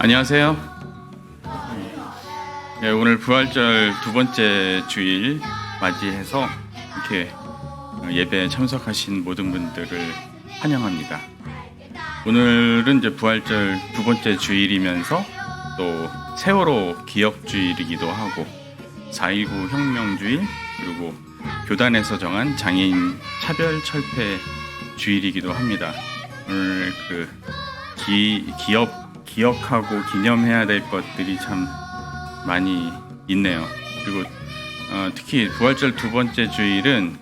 안녕하세요. 네, 오늘 부활절 두 번째 주일 맞이해서 이렇게 예배에 참석하신 모든 분들을 환영합니다. 오늘은 이제 부활절 두 번째 주일이면서 또 세월호 기억 주일이기도 하고 4.19 혁명주일 그리고 교단에서 정한 장애인 차별 철폐 주일이기도 합니다. 오늘 기억하고 기념해야 될 것들이 참 많이 있네요. 그리고 특히 부활절 두 번째 주일은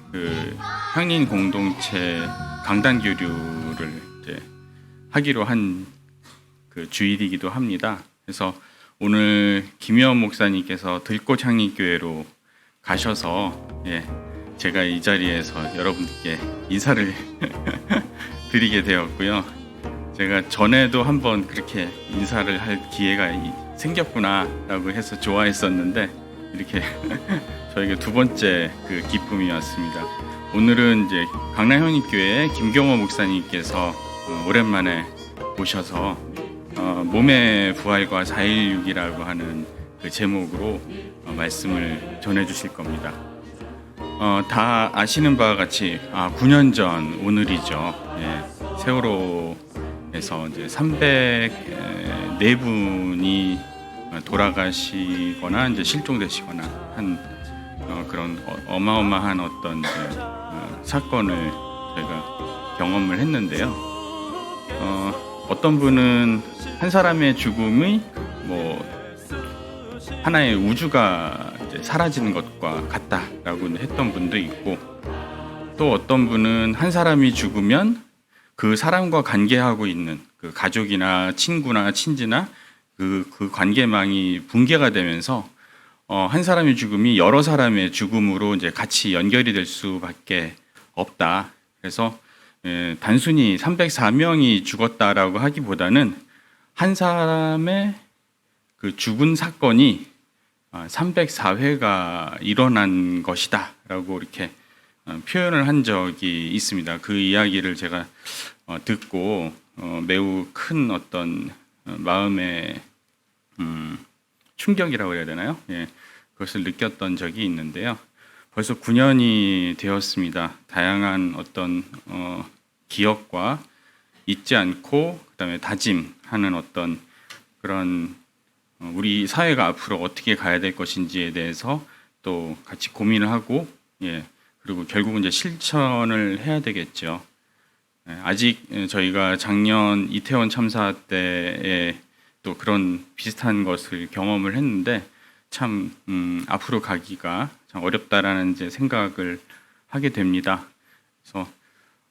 향린 공동체 강단 교류를 이제 하기로 한 주일이기도 합니다. 그래서 오늘 김여원 목사님께서 들꽃 향리교회로 가셔서 제가 이 자리에서 여러분께 인사를 드리게 되었고요. 제가 전에도 한번 그렇게 인사를 할 기회가 생겼구나라고 해서 좋아했었는데 이렇게 저에게 두 번째 기쁨이었습니다. 오늘은 이제 강남현익교회 김경호 목사님께서 오랜만에 오셔서 몸의 부활과 4.16이라고 하는 제목으로 말씀을 전해주실 겁니다. 다 아시는 바와 같이 9년 전 오늘이죠. 세월호에서 이제 304분이 돌아가시거나 이제 실종되시거나 한 그런 어마어마한 어떤 사건을 저희가 경험을 했는데요. 어떤 분은 한 사람의 죽음이 하나의 우주가 이제 사라지는 것과 같다라고 했던 분도 있고, 또 어떤 분은 한 사람이 죽으면 그 사람과 관계하고 있는 그 가족이나 친구나 친지나 그 관계망이 붕괴가 되면서 한 사람의 죽음이 여러 사람의 죽음으로 이제 같이 연결이 될 수밖에 없다. 그래서 단순히 304명이 죽었다라고 하기보다는 한 사람의 그 죽은 사건이 304회가 일어난 것이다라고 이렇게 표현을 한 적이 있습니다. 그 이야기를 제가 듣고 매우 큰 어떤 마음의 충격이라고 해야 되나요? 그것을 느꼈던 적이 있는데요. 벌써 9년이 되었습니다. 다양한 어떤 기억과 잊지 않고 그다음에 다짐하는 어떤 그런 우리 사회가 앞으로 어떻게 가야 될 것인지에 대해서 또 같이 고민을 하고 그리고 결국은 이제 실천을 해야 되겠죠. 아직 저희가 작년 이태원 참사 때에 또 그런 비슷한 것을 경험을 했는데 참 앞으로 가기가 참 어렵다라는 이제 생각을 하게 됩니다. 그래서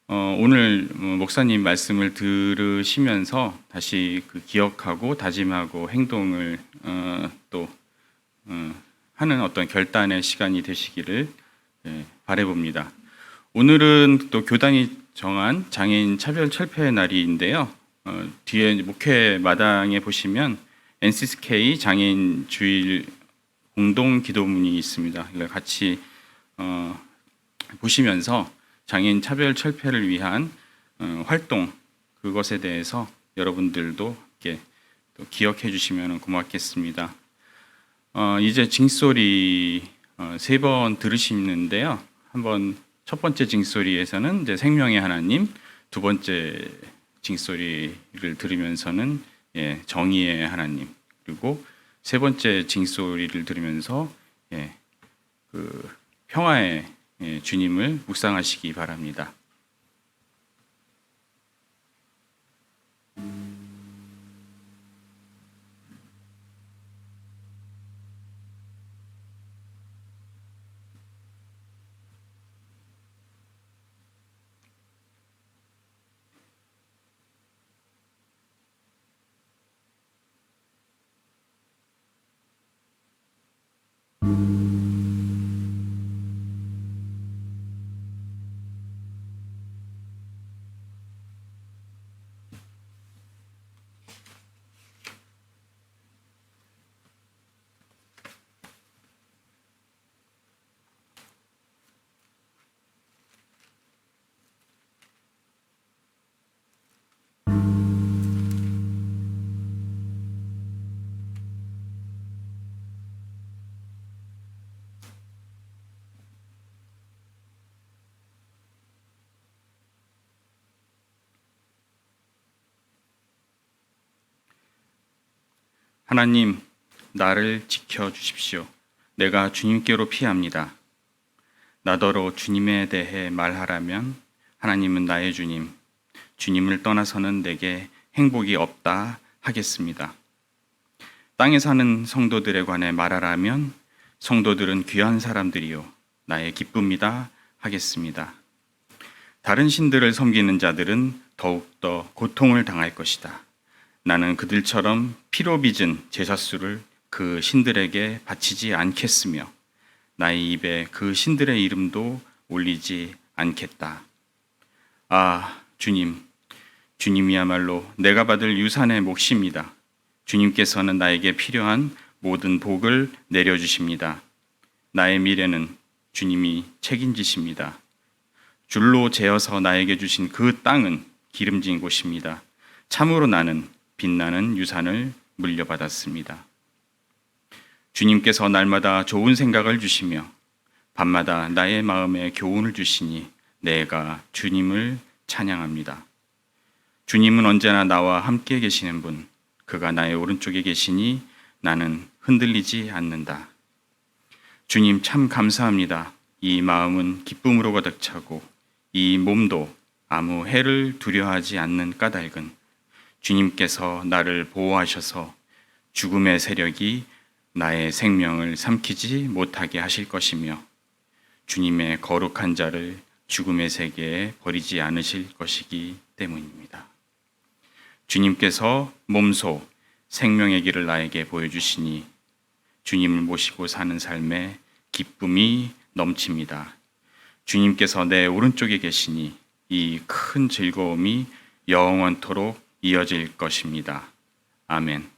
오늘 목사님 말씀을 들으시면서 다시 기억하고 다짐하고 행동을 또 하는 어떤 결단의 시간이 되시기를 바라봅니다. 오늘은 또 교단이 정한 장애인 차별 철폐 날인데요. 뒤에 목회 마당에 보시면 NCSK 장애인 주일 공동 기도문이 있습니다. 이걸 같이 보시면서 장애인 차별 철폐를 위한 활동 그것에 대해서 여러분들도 이렇게 또 기억해 주시면 고맙겠습니다. 이제 징소리 3번 들으시는데요. 한번 첫 번째 징소리에서는 이제 생명의 하나님, 두 번째 징소리를 들으면서는 정의의 하나님, 그리고 세 번째 징소리를 들으면서 평화의 주님을 묵상하시기 바랍니다. 하나님, 나를 지켜주십시오. 내가 주님께로 피합니다. 나더러 주님에 대해 말하라면 하나님은 나의 주님, 주님을 떠나서는 내게 행복이 없다 하겠습니다. 땅에 사는 성도들에 관해 말하라면 성도들은 귀한 사람들이요 나의 기쁨이다 하겠습니다. 다른 신들을 섬기는 자들은 더욱더 고통을 당할 것이다. 나는 그들처럼 피로 빚은 제사수를 그 신들에게 바치지 않겠으며 나의 입에 그 신들의 이름도 올리지 않겠다. 아, 주님, 주님이야말로 내가 받을 유산의 몫입니다. 주님께서는 나에게 필요한 모든 복을 내려주십니다. 나의 미래는 주님이 책임지십니다. 줄로 재어서 나에게 주신 그 땅은 기름진 곳입니다. 참으로 나는 빛나는 유산을 물려받았습니다. 주님께서 날마다 좋은 생각을 주시며 밤마다 나의 마음에 교훈을 주시니 내가 주님을 찬양합니다. 주님은 언제나 나와 함께 계시는 분, 그가 나의 오른쪽에 계시니 나는 흔들리지 않는다. 주님 참 감사합니다. 이 마음은 기쁨으로 가득 차고 이 몸도 아무 해를 두려워하지 않는 까닭은 주님께서 나를 보호하셔서 죽음의 세력이 나의 생명을 삼키지 못하게 하실 것이며 주님의 거룩한 자를 죽음의 세계에 버리지 않으실 것이기 때문입니다. 주님께서 몸소 생명의 길을 나에게 보여주시니 주님을 모시고 사는 삶에 기쁨이 넘칩니다. 주님께서 내 오른쪽에 계시니 이 큰 즐거움이 영원토록 이어질 것입니다. 아멘.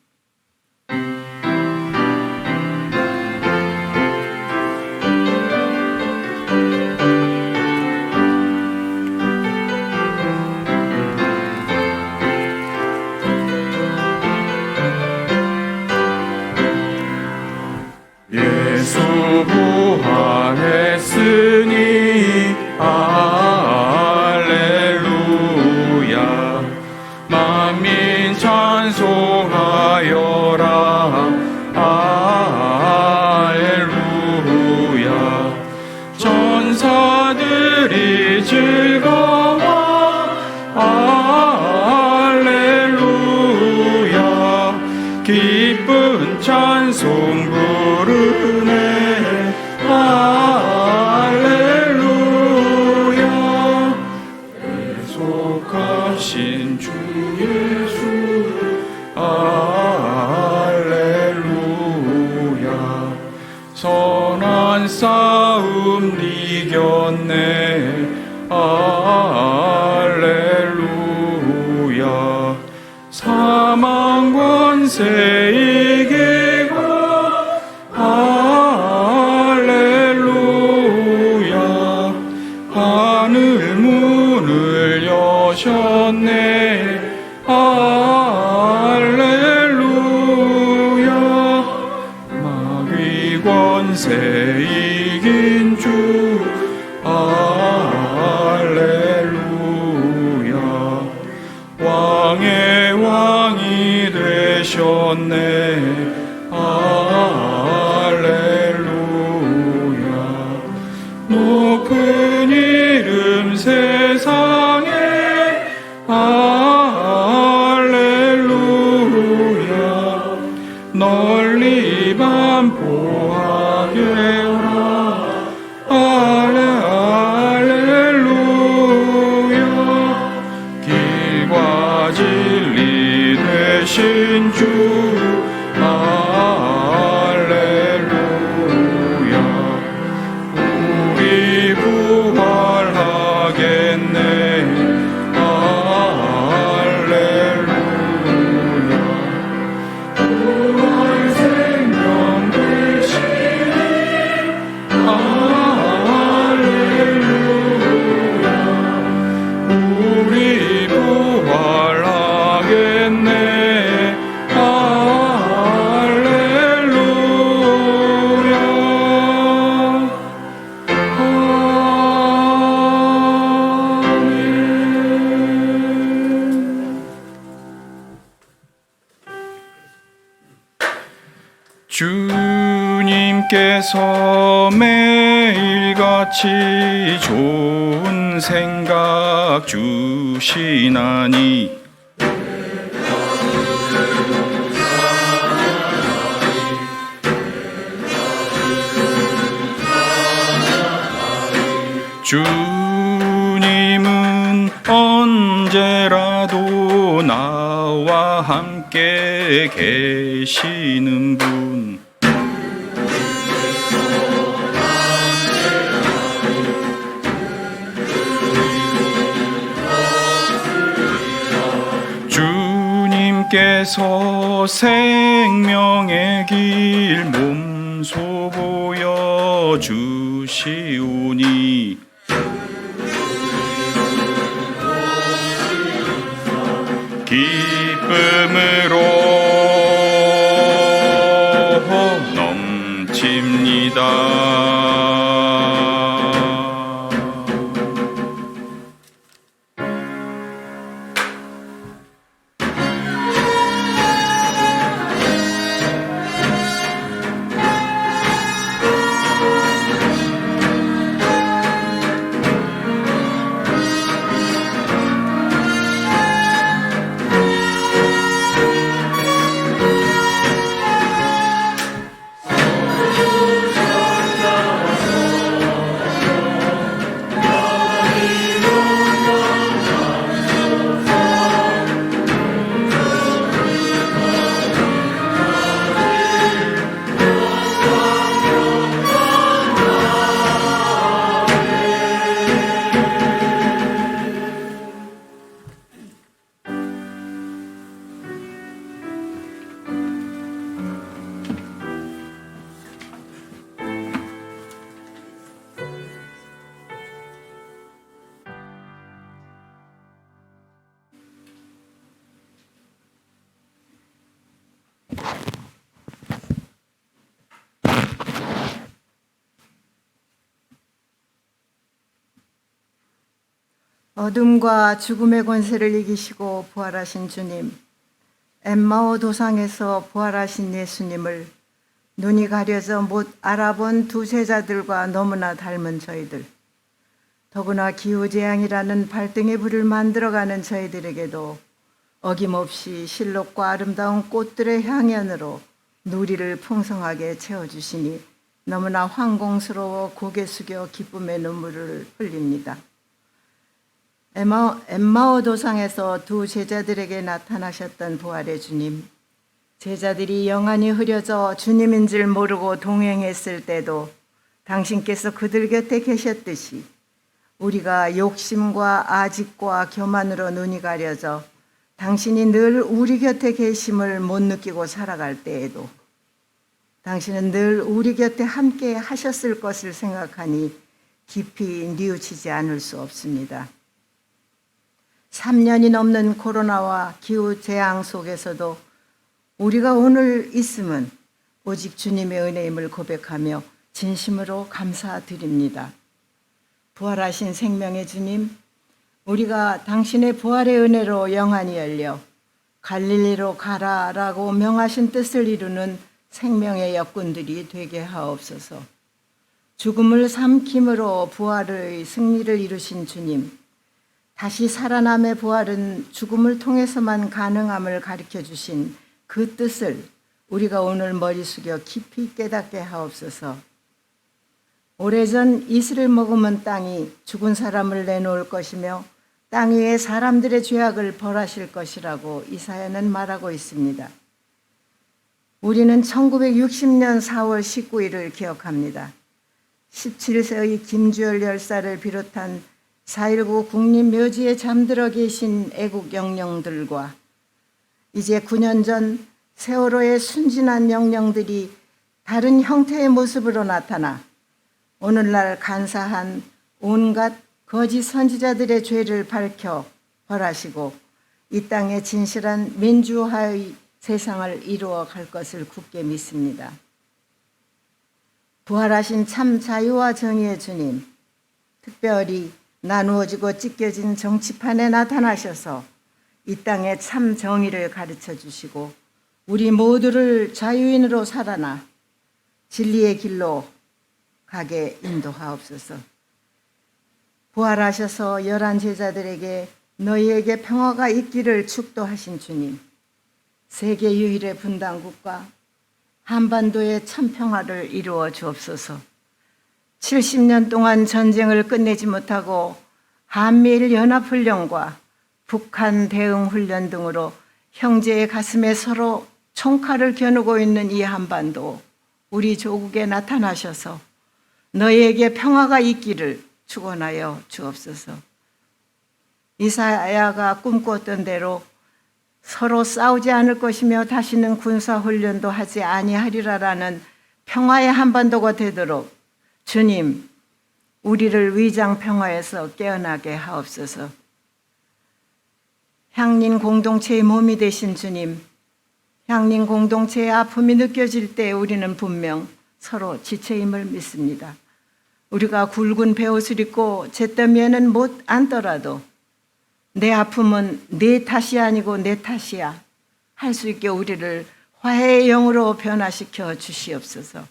예수 부활했으니 할렐루야. 만민 찬송하여라. 할렐루야. 전사들이 즐거워. 할렐루야. 기쁜 찬송 부르네. 할렐루야. 계속하신 주 예수. 할렐루야. 선한 싸움 이겼네. 할렐루야. 사망 권세 이기고. 할렐루야. 하늘 문을 여셨네. 할렐루야. 마귀 권세 이긴 주. 할렐루야. 왕의 왕이 되셨네. 할렐루야. 높은 이름 세상에. 할렐루야. 널리 반포하게 하라. 할렐루야. 길과 진리 되신 주. 할렐루야. 우리 부활하겠네. 할렐루야. 부활 생명 되시니. 할렐루야. 우리 부활하겠네. 할렐루야. 주님께서 매일같이 좋은 생각 주시나니 주님은 언제라도 나와 함께 계시는 분. 주님께서 생명의 길 몸소 보여 주시오니 기쁨으로 넘칩니다. 어둠과 죽음의 권세를 이기시고 부활하신 주님, 엠마오 도상에서 부활하신 예수님을 눈이 가려져 못 알아본 두 제자들과 너무나 닮은 저희들, 더구나 기후재앙이라는 발등에 불을 만들어가는 저희들에게도 어김없이 실록과 아름다운 꽃들의 향연으로 누리를 풍성하게 채워주시니 너무나 황공스러워 고개 숙여 기쁨의 눈물을 흘립니다. 엠마오 도상에서 두 제자들에게 나타나셨던 부활의 주님, 제자들이 영안이 흐려져 주님인 줄 모르고 동행했을 때도 당신께서 그들 곁에 계셨듯이 우리가 욕심과 아집과 교만으로 눈이 가려져 당신이 늘 우리 곁에 계심을 못 느끼고 살아갈 때에도 당신은 늘 우리 곁에 함께 하셨을 것을 생각하니 깊이 뉘우치지 않을 수 없습니다. 3년이 넘는 코로나와 기후재앙 속에서도 우리가 오늘 있음은 오직 주님의 은혜임을 고백하며 진심으로 감사드립니다. 부활하신 생명의 주님, 우리가 당신의 부활의 은혜로 영안이 열려 갈릴리로 가라라고 명하신 뜻을 이루는 생명의 역군들이 되게 하옵소서. 죽음을 삼킴으로 부활의 승리를 이루신 주님, 다시 살아남의 부활은 죽음을 통해서만 가능함을 가르쳐 주신 그 뜻을 우리가 오늘 머리 숙여 깊이 깨닫게 하옵소서. 오래전 이슬을 머금은 땅이 죽은 사람을 내놓을 것이며 땅 위에 사람들의 죄악을 벌하실 것이라고 이사야는 말하고 있습니다. 우리는 1960년 4월 19일을 기억합니다. 17세의 김주열 열사를 비롯한 4.19 국립묘지에 잠들어 계신 애국 영령들과 이제 9년 전 세월호의 순진한 영령들이 다른 형태의 모습으로 나타나 오늘날 간사한 온갖 거짓 선지자들의 죄를 밝혀 벌하시고 이 땅에 진실한 민주화의 세상을 이루어 갈 것을 굳게 믿습니다. 부활하신 참 자유와 정의의 주님, 특별히 나누어지고 찢겨진 정치판에 나타나셔서 이 땅에 참 정의를 가르쳐 주시고 우리 모두를 자유인으로 살아나 진리의 길로 가게 인도하옵소서. 부활하셔서 11 제자들에게 너희에게 평화가 있기를 축도하신 주님, 세계 유일의 분단국가 한반도의 참평화를 이루어 주옵소서. 70년 동안 전쟁을 끝내지 못하고 한미일 연합훈련과 북한 대응훈련 등으로 형제의 가슴에 서로 총칼을 겨누고 있는 이 한반도, 우리 조국에 나타나셔서 너희에게 평화가 있기를 축원하여 주옵소서. 이사야가 꿈꿨던 대로 서로 싸우지 않을 것이며 다시는 군사훈련도 하지 아니하리라라는 평화의 한반도가 되도록 주님, 우리를 위장 평화에서 깨어나게 하옵소서. 향린 공동체의 몸이 되신 주님, 향린 공동체의 아픔이 느껴질 때 우리는 분명 서로 지체임을 믿습니다. 우리가 굵은 베옷을 입고 잿더미에는 못 앉더라도 내 아픔은 내 탓이 아니고 내 탓이야 할 수 있게 우리를 화해의 영으로 변화시켜 주시옵소서.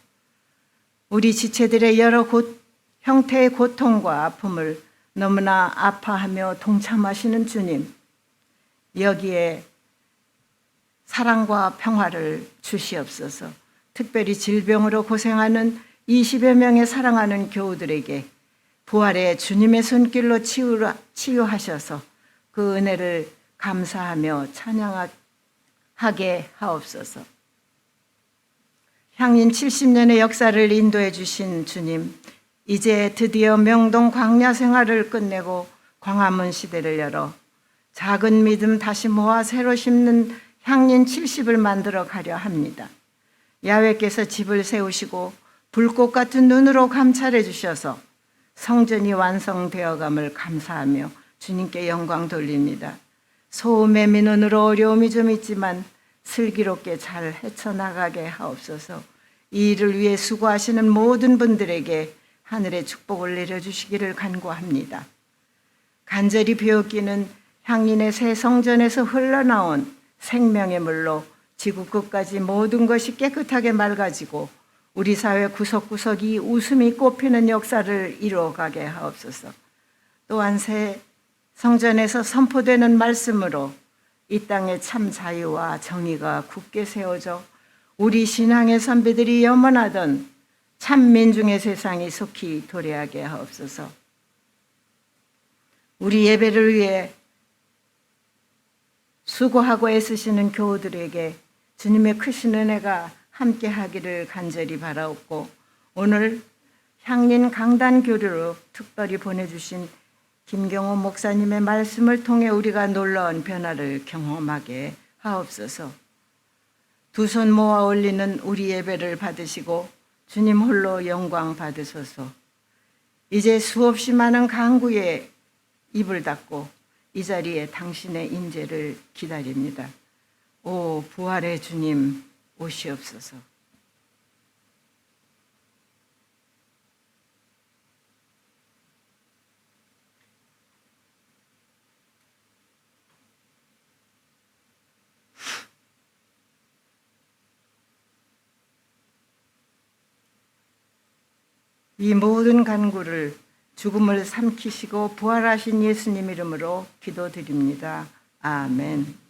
우리 지체들의 여러 형태의 고통과 아픔을 너무나 아파하며 동참하시는 주님, 여기에 사랑과 평화를 주시옵소서. 특별히 질병으로 고생하는 20여 명의 사랑하는 교우들에게 부활의 주님의 손길로 치유하셔서 그 은혜를 감사하며 찬양하게 하옵소서. 향인 70년의 역사를 인도해 주신 주님, 이제 드디어 명동 광야 생활을 끝내고 광화문 시대를 열어 작은 믿음 다시 모아 새로 심는 향린 70을 만들어 가려 합니다. 야훼께서 집을 세우시고 불꽃 같은 눈으로 감찰해 주셔서 성전이 완성되어감을 감사하며 주님께 영광 돌립니다. 소음의 민원으로 어려움이 좀 있지만 슬기롭게 잘 헤쳐나가게 하옵소서. 이 일을 위해 수고하시는 모든 분들에게 하늘의 축복을 내려주시기를 간구합니다. 간절히 비었기는 향린의 새 성전에서 흘러나온 생명의 물로 지구 끝까지 모든 것이 깨끗하게 맑아지고 우리 사회 구석구석이 웃음이 꽃피는 역사를 이루어가게 하옵소서. 또한 새 성전에서 선포되는 말씀으로 이 땅에 참 자유와 정의가 굳게 세워져 우리 신앙의 선배들이 염원하던 참 민중의 세상이 속히 도래하게 하옵소서. 우리 예배를 위해 수고하고 애쓰시는 교우들에게 주님의 크신 은혜가 함께 하기를 간절히 바라옵고, 오늘 향린 강단 교류로 특별히 보내주신 김경호 목사님의 말씀을 통해 우리가 놀라운 변화를 경험하게 하옵소서. 두 손 모아 올리는 우리 예배를 받으시고 주님 홀로 영광 받으소서. 이제 수없이 많은 간구에 입을 닫고 이 자리에 당신의 인재를 기다립니다. 오 부활의 주님 오시옵소서. 이 모든 간구를 죽음을 삼키시고 부활하신 예수님 이름으로 기도드립니다. 아멘.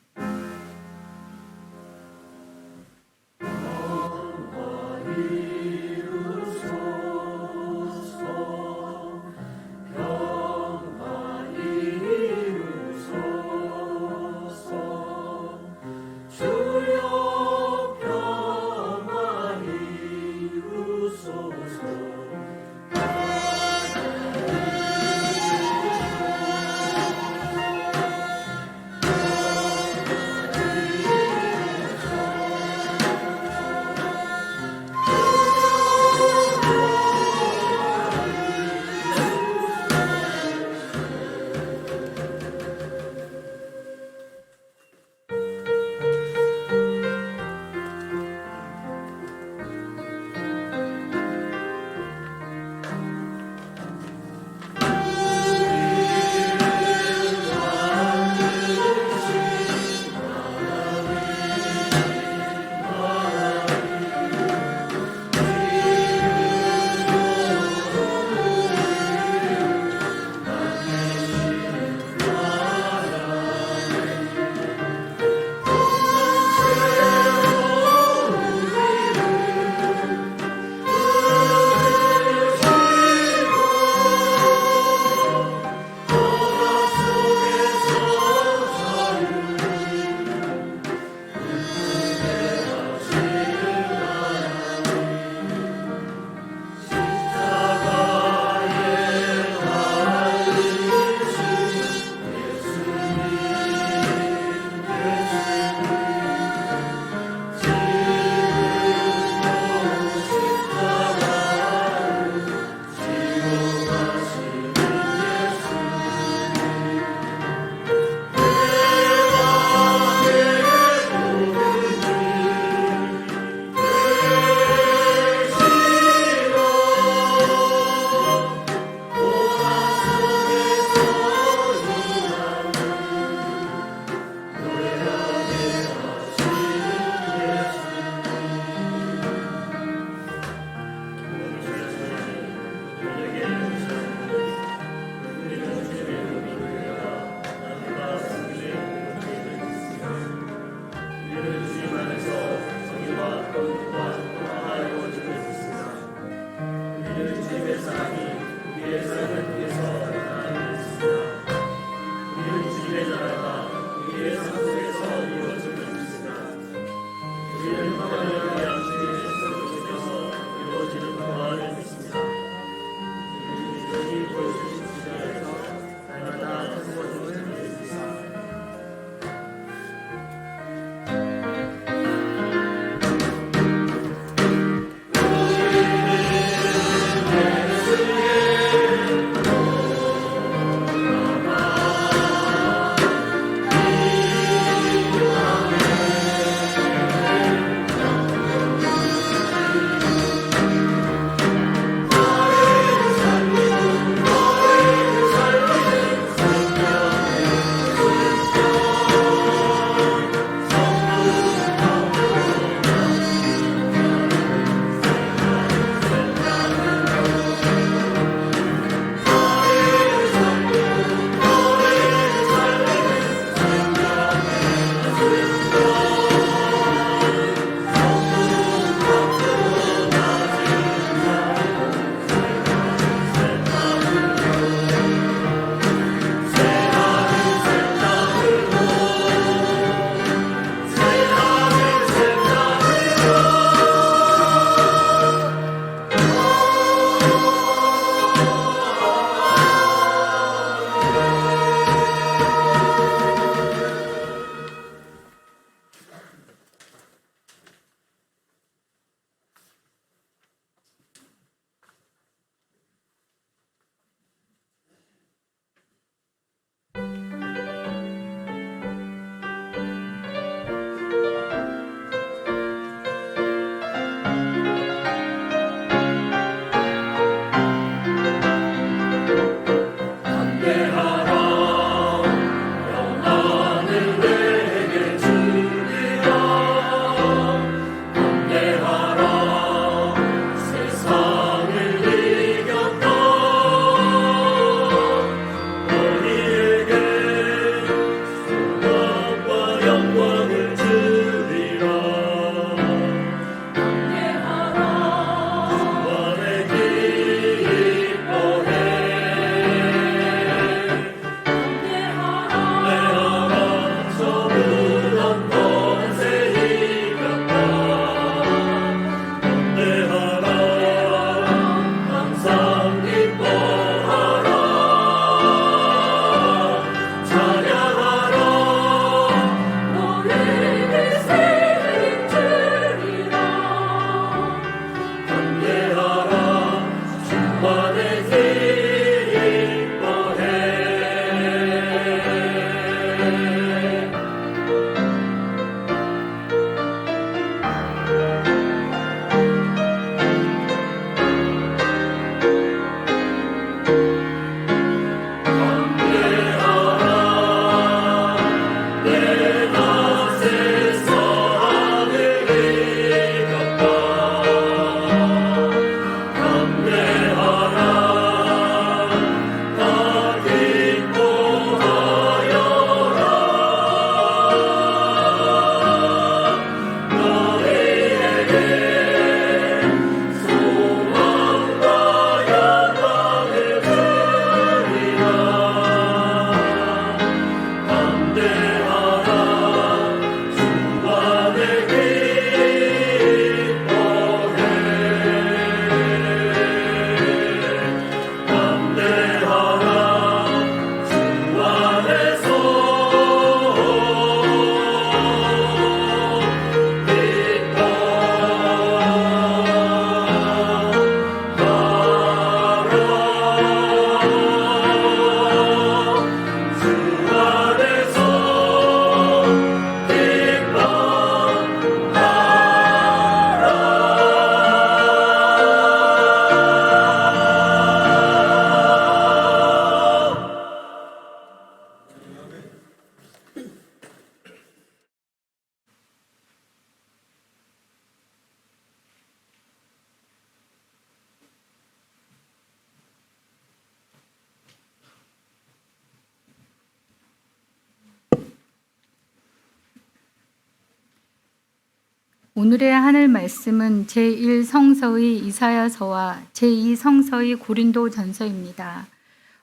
오늘의 하늘 말씀은 제1성서의 이사야서와 제2성서의 고린도전서입니다.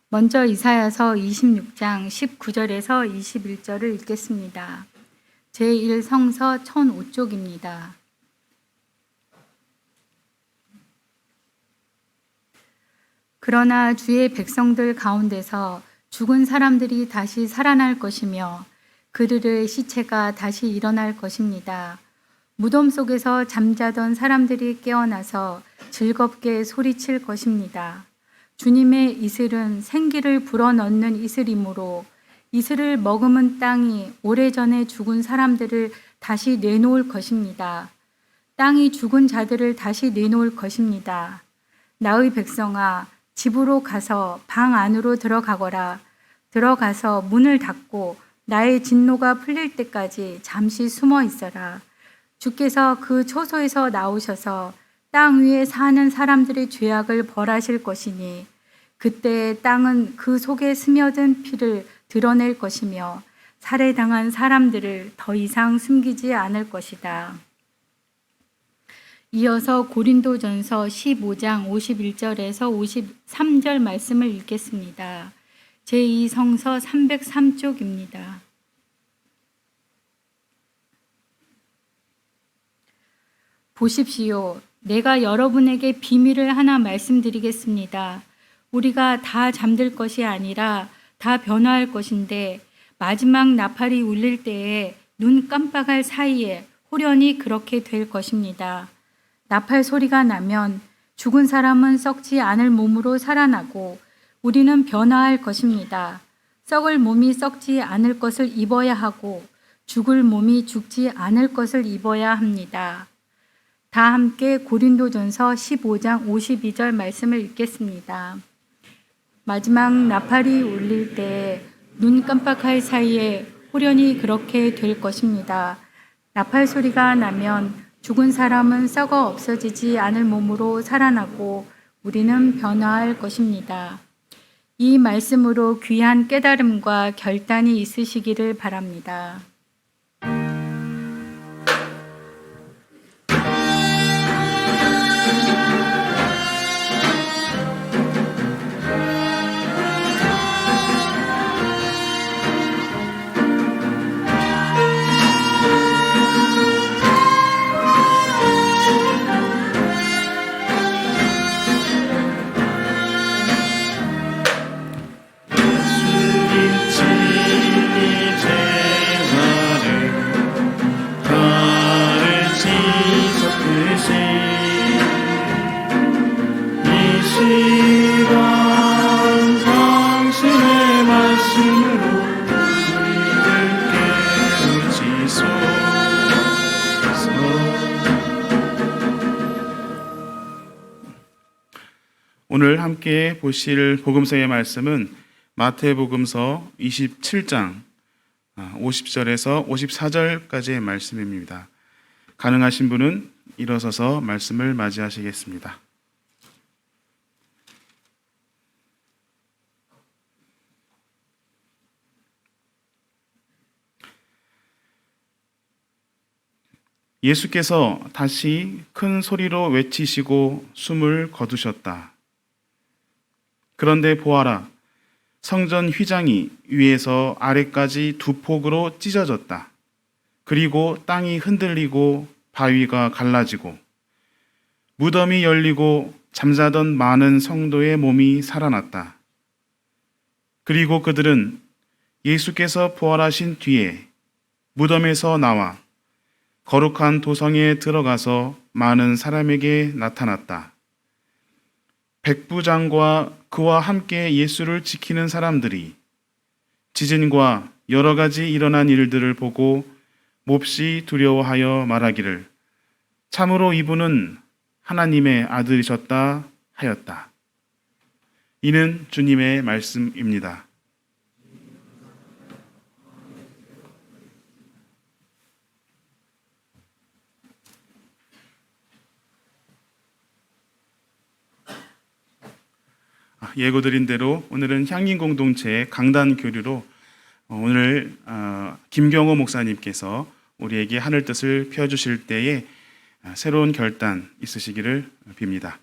먼저 이사야서 26장 19절에서 21절을 읽겠습니다. 제1성서 1005쪽입니다. 그러나 주의 백성들 가운데서 죽은 사람들이 다시 살아날 것이며 그들의 시체가 다시 일어날 것입니다. 무덤 속에서 잠자던 사람들이 깨어나서 즐겁게 소리칠 것입니다. 주님의 이슬은 생기를 불어넣는 이슬이므로 이슬을 머금은 땅이 오래전에 죽은 사람들을 다시 내놓을 것입니다. 땅이 죽은 자들을 다시 내놓을 것입니다. 나의 백성아, 집으로 가서 방 안으로 들어가거라. 들어가서 문을 닫고 나의 진노가 풀릴 때까지 잠시 숨어 있어라. 주께서 그 초소에서 나오셔서 땅 위에 사는 사람들의 죄악을 벌하실 것이니 그때 땅은 그 속에 스며든 피를 드러낼 것이며 살해당한 사람들을 더 이상 숨기지 않을 것이다. 이어서 고린도전서 15장 51절에서 53절 말씀을 읽겠습니다. 제2성서 303쪽입니다. 보십시오. 내가 여러분에게 비밀을 하나 말씀드리겠습니다. 우리가 다 잠들 것이 아니라 다 변화할 것인데 마지막 나팔이 울릴 때에 눈 깜빡할 사이에 호련히 그렇게 될 것입니다. 나팔 소리가 나면 죽은 사람은 썩지 않을 몸으로 살아나고 우리는 변화할 것입니다. 썩을 몸이 썩지 않을 것을 입어야 하고 죽을 몸이 죽지 않을 것을 입어야 합니다. 다 함께 고린도전서 15장 52절 말씀을 읽겠습니다. 마지막 나팔이 울릴 때 눈 깜빡할 사이에 호련히 그렇게 될 것입니다. 나팔 소리가 나면 죽은 사람은 썩어 없어지지 않을 몸으로 살아나고 우리는 변화할 것입니다. 이 말씀으로 귀한 깨달음과 결단이 있으시기를 바랍니다. 오늘 함께 보실 복음서의 말씀은 마태복음서 27장 50절에서 54절까지의 말씀입니다. 가능하신 분은 일어서서 말씀을 맞이하시겠습니다. 예수께서 다시 큰 소리로 외치시고 숨을 거두셨다. 그런데 보아라, 성전 휘장이 위에서 아래까지 두 폭으로 찢어졌다. 그리고 땅이 흔들리고 바위가 갈라지고 무덤이 열리고 잠자던 많은 성도의 몸이 살아났다. 그리고 그들은 예수께서 부활하신 뒤에 무덤에서 나와 거룩한 도성에 들어가서 많은 사람에게 나타났다. 백부장과 그와 함께 예수를 지키는 사람들이 지진과 여러 가지 일어난 일들을 보고 몹시 두려워하여 말하기를 참으로 이분은 하나님의 아들이셨다 하였다. 이는 주님의 말씀입니다. 예고드린 대로 오늘은 향인 공동체의 강단 교류로 오늘 김경호 목사님께서 우리에게 하늘 뜻을 펴주실 때에 새로운 결단 있으시기를 빕니다.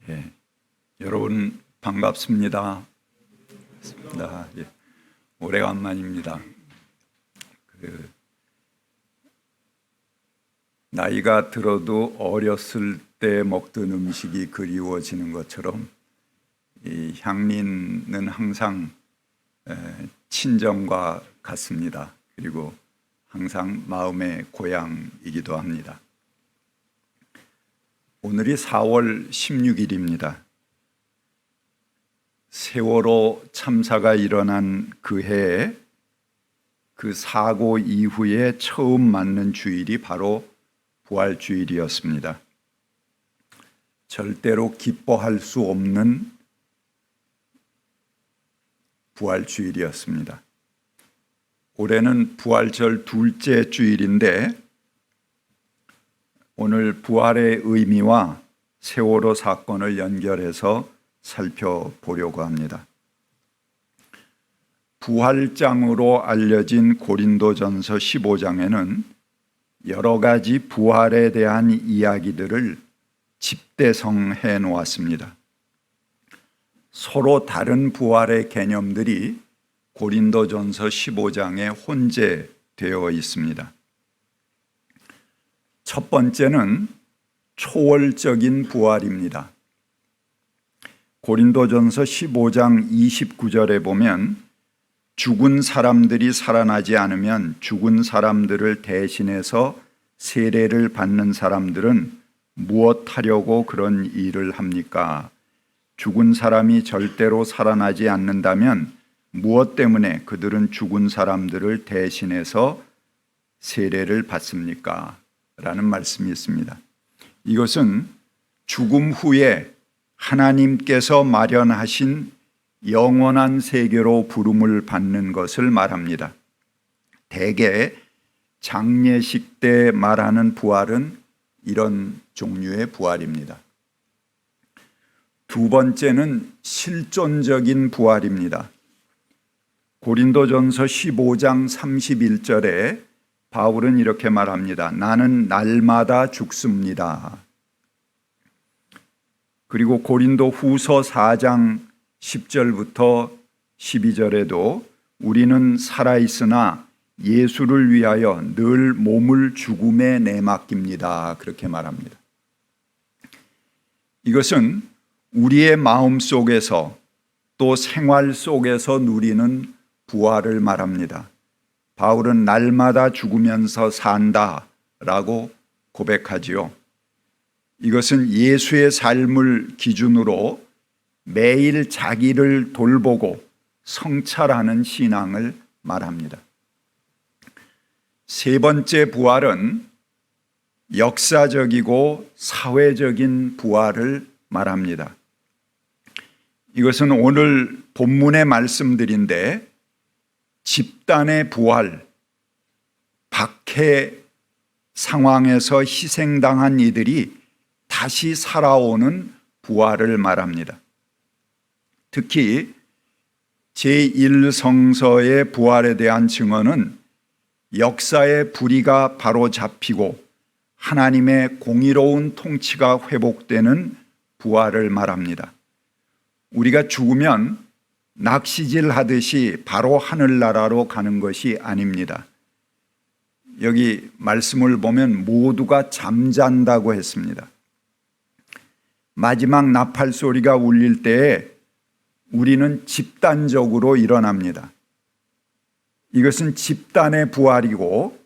예, 여러분 반갑습니다. 예, 오래간만입니다. 나이가 들어도 어렸을 때 먹던 음식이 그리워지는 것처럼 이 향린은 항상 친정과 같습니다. 그리고 항상 마음의 고향이기도 합니다. 오늘이 4월 16일입니다. 세월호 참사가 일어난 그 해에 그 사고 이후에 처음 맞는 주일이 바로 부활주일이었습니다. 절대로 기뻐할 수 없는 부활주일이었습니다. 올해는 부활절 둘째 주일인데 오늘 부활의 의미와 세월호 사건을 연결해서 살펴보려고 합니다. 부활장으로 알려진 고린도전서 15장에는 여러 가지 부활에 대한 이야기들을 집대성해 놓았습니다. 서로 다른 부활의 개념들이 고린도전서 15장에 혼재되어 있습니다. 첫 번째는 초월적인 부활입니다. 고린도전서 15장 29절에 보면 죽은 사람들이 살아나지 않으면 죽은 사람들을 대신해서 세례를 받는 사람들은 무엇 하려고 그런 일을 합니까? 죽은 사람이 절대로 살아나지 않는다면 무엇 때문에 그들은 죽은 사람들을 대신해서 세례를 받습니까? 라는 말씀이 있습니다. 이것은 죽음 후에 하나님께서 마련하신 영원한 세계로 부름을 받는 것을 말합니다. 대개 장례식 때 말하는 부활은 이런 종류의 부활입니다. 두 번째는 실존적인 부활입니다. 고린도전서 15장 31절에 바울은 이렇게 말합니다. 나는 날마다 죽습니다. 그리고 고린도 후서 4장 10절부터 12절에도 우리는 살아있으나 예수를 위하여 늘 몸을 죽음에 내맡깁니다. 그렇게 말합니다. 이것은 우리의 마음 속에서 또 생활 속에서 누리는 부활을 말합니다. 바울은 날마다 죽으면서 산다라고 고백하지요. 이것은 예수의 삶을 기준으로 매일 자기를 돌보고 성찰하는 신앙을 말합니다. 세 번째 부활은 역사적이고 사회적인 부활을 말합니다. 이것은 오늘 본문의 말씀들인데 집단의 부활, 박해 상황에서 희생당한 이들이 다시 살아오는 부활을 말합니다. 특히 제1성서의 부활에 대한 증언은 역사의 불의가 바로 잡히고 하나님의 공의로운 통치가 회복되는 부활을 말합니다. 우리가 죽으면 낚시질 하듯이 바로 하늘나라로 가는 것이 아닙니다. 여기 말씀을 보면 모두가 잠잔다고 했습니다. 마지막 나팔 소리가 울릴 때에 우리는 집단적으로 일어납니다. 이것은 집단의 부활이고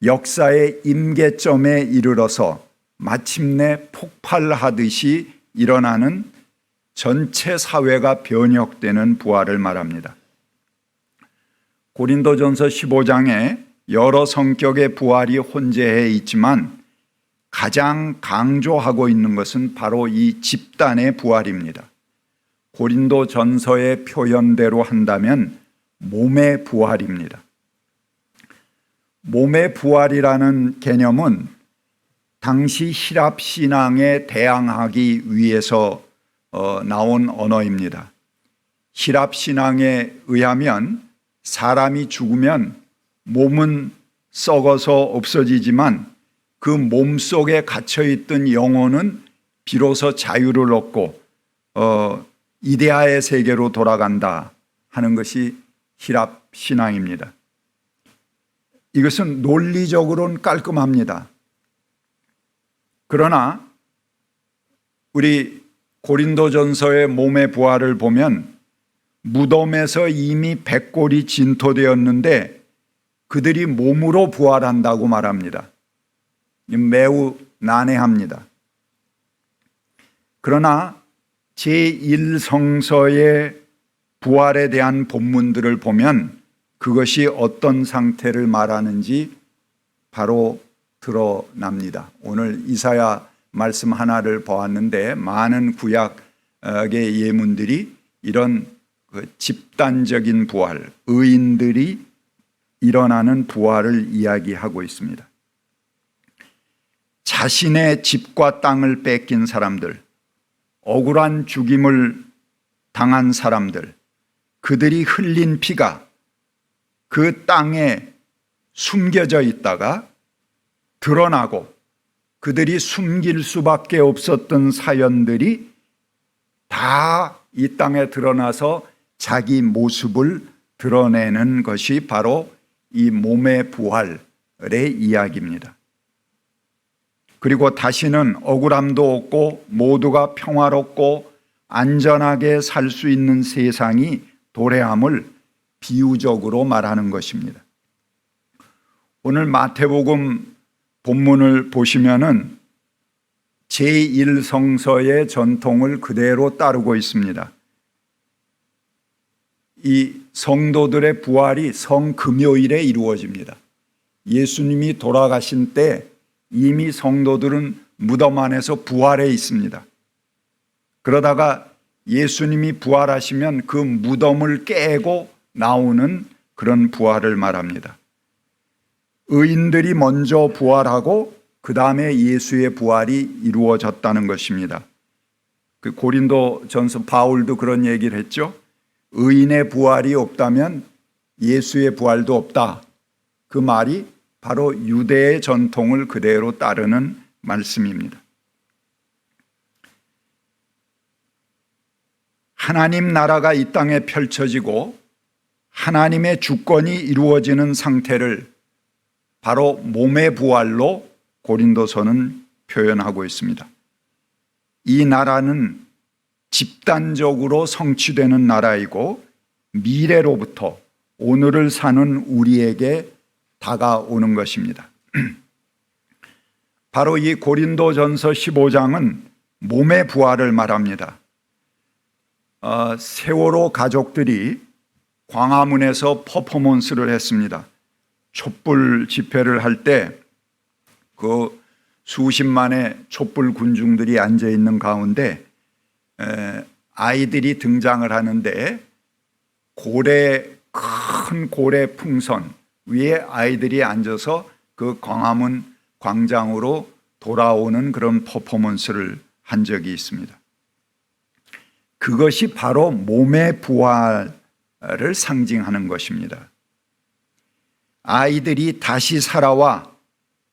역사의 임계점에 이르러서 마침내 폭발하듯이 일어나는 전체 사회가 변혁되는 부활을 말합니다. 고린도전서 15장에 여러 성격의 부활이 혼재해 있지만 가장 강조하고 있는 것은 바로 이 집단의 부활입니다. 고린도전서의 표현대로 한다면 몸의 부활입니다. 몸의 부활이라는 개념은 당시 히랍 신앙에 대항하기 위해서 나온 언어입니다. 히랍 신앙에 의하면 사람이 죽으면 몸은 썩어서 없어지지만 그 몸 속에 갇혀있던 영혼은 비로소 자유를 얻고 이데아의 세계로 돌아간다 하는 것이 히랍 신앙입니다. 이것은 논리적으로는 깔끔합니다. 그러나 우리 고린도전서의 몸의 부활을 보면 무덤에서 이미 백골이 진토되었는데 그들이 몸으로 부활한다고 말합니다. 매우 난해합니다. 그러나 제1성서의 부활에 대한 본문들을 보면 그것이 어떤 상태를 말하는지 바로 드러납니다. 오늘 이사야 말씀 하나를 보았는데 많은 구약의 예문들이 이런 집단적인 부활, 의인들이 일어나는 부활을 이야기하고 있습니다. 자신의 집과 땅을 뺏긴 사람들, 억울한 죽임을 당한 사람들, 그들이 흘린 피가 그 땅에 숨겨져 있다가 드러나고 그들이 숨길 수밖에 없었던 사연들이 다 이 땅에 드러나서 자기 모습을 드러내는 것이 바로 이 몸의 부활의 이야기입니다. 그리고 다시는 억울함도 없고 모두가 평화롭고 안전하게 살 수 있는 세상이 도래함을 비유적으로 말하는 것입니다. 오늘 마태복음 본문을 보시면은 제1성서의 전통을 그대로 따르고 있습니다. 이 성도들의 부활이 성금요일에 이루어집니다. 예수님이 돌아가신 때 이미 성도들은 무덤 안에서 부활해 있습니다. 그러다가 예수님이 부활하시면 그 무덤을 깨고 나오는 그런 부활을 말합니다. 의인들이 먼저 부활하고 그 다음에 예수의 부활이 이루어졌다는 것입니다. 그 고린도전서 바울도 그런 얘기를 했죠. 의인의 부활이 없다면 예수의 부활도 없다. 그 말이 바로 유대의 전통을 그대로 따르는 말씀입니다. 하나님 나라가 이 땅에 펼쳐지고 하나님의 주권이 이루어지는 상태를 바로 몸의 부활로 고린도서는 표현하고 있습니다. 이 나라는 집단적으로 성취되는 나라이고 미래로부터 오늘을 사는 우리에게 다가오는 것입니다. 바로 이 고린도전서 15장은 몸의 부활을 말합니다. 세월호 가족들이 광화문에서 퍼포먼스를 했습니다. 촛불 집회를 할 때 그 수십만의 촛불 군중들이 앉아 있는 가운데 아이들이 등장을 하는데 큰 고래 풍선 위에 아이들이 앉아서 그 광화문 광장으로 돌아오는 그런 퍼포먼스를 한 적이 있습니다. 그것이 바로 몸의 부활을 상징하는 것입니다. 아이들이 다시 살아와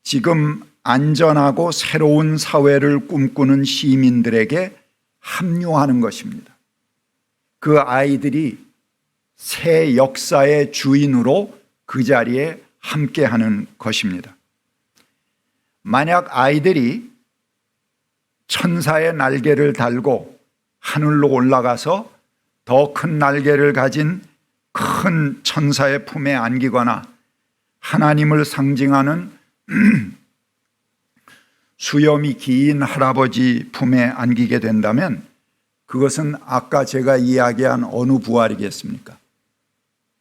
지금 안전하고 새로운 사회를 꿈꾸는 시민들에게 합류하는 것입니다. 그 아이들이 새 역사의 주인으로 그 자리에 함께하는 것입니다. 만약 아이들이 천사의 날개를 달고 하늘로 올라가서 더 큰 날개를 가진 큰 천사의 품에 안기거나 하나님을 상징하는 수염이 긴 할아버지 품에 안기게 된다면 그것은 아까 제가 이야기한 어느 부활이겠습니까?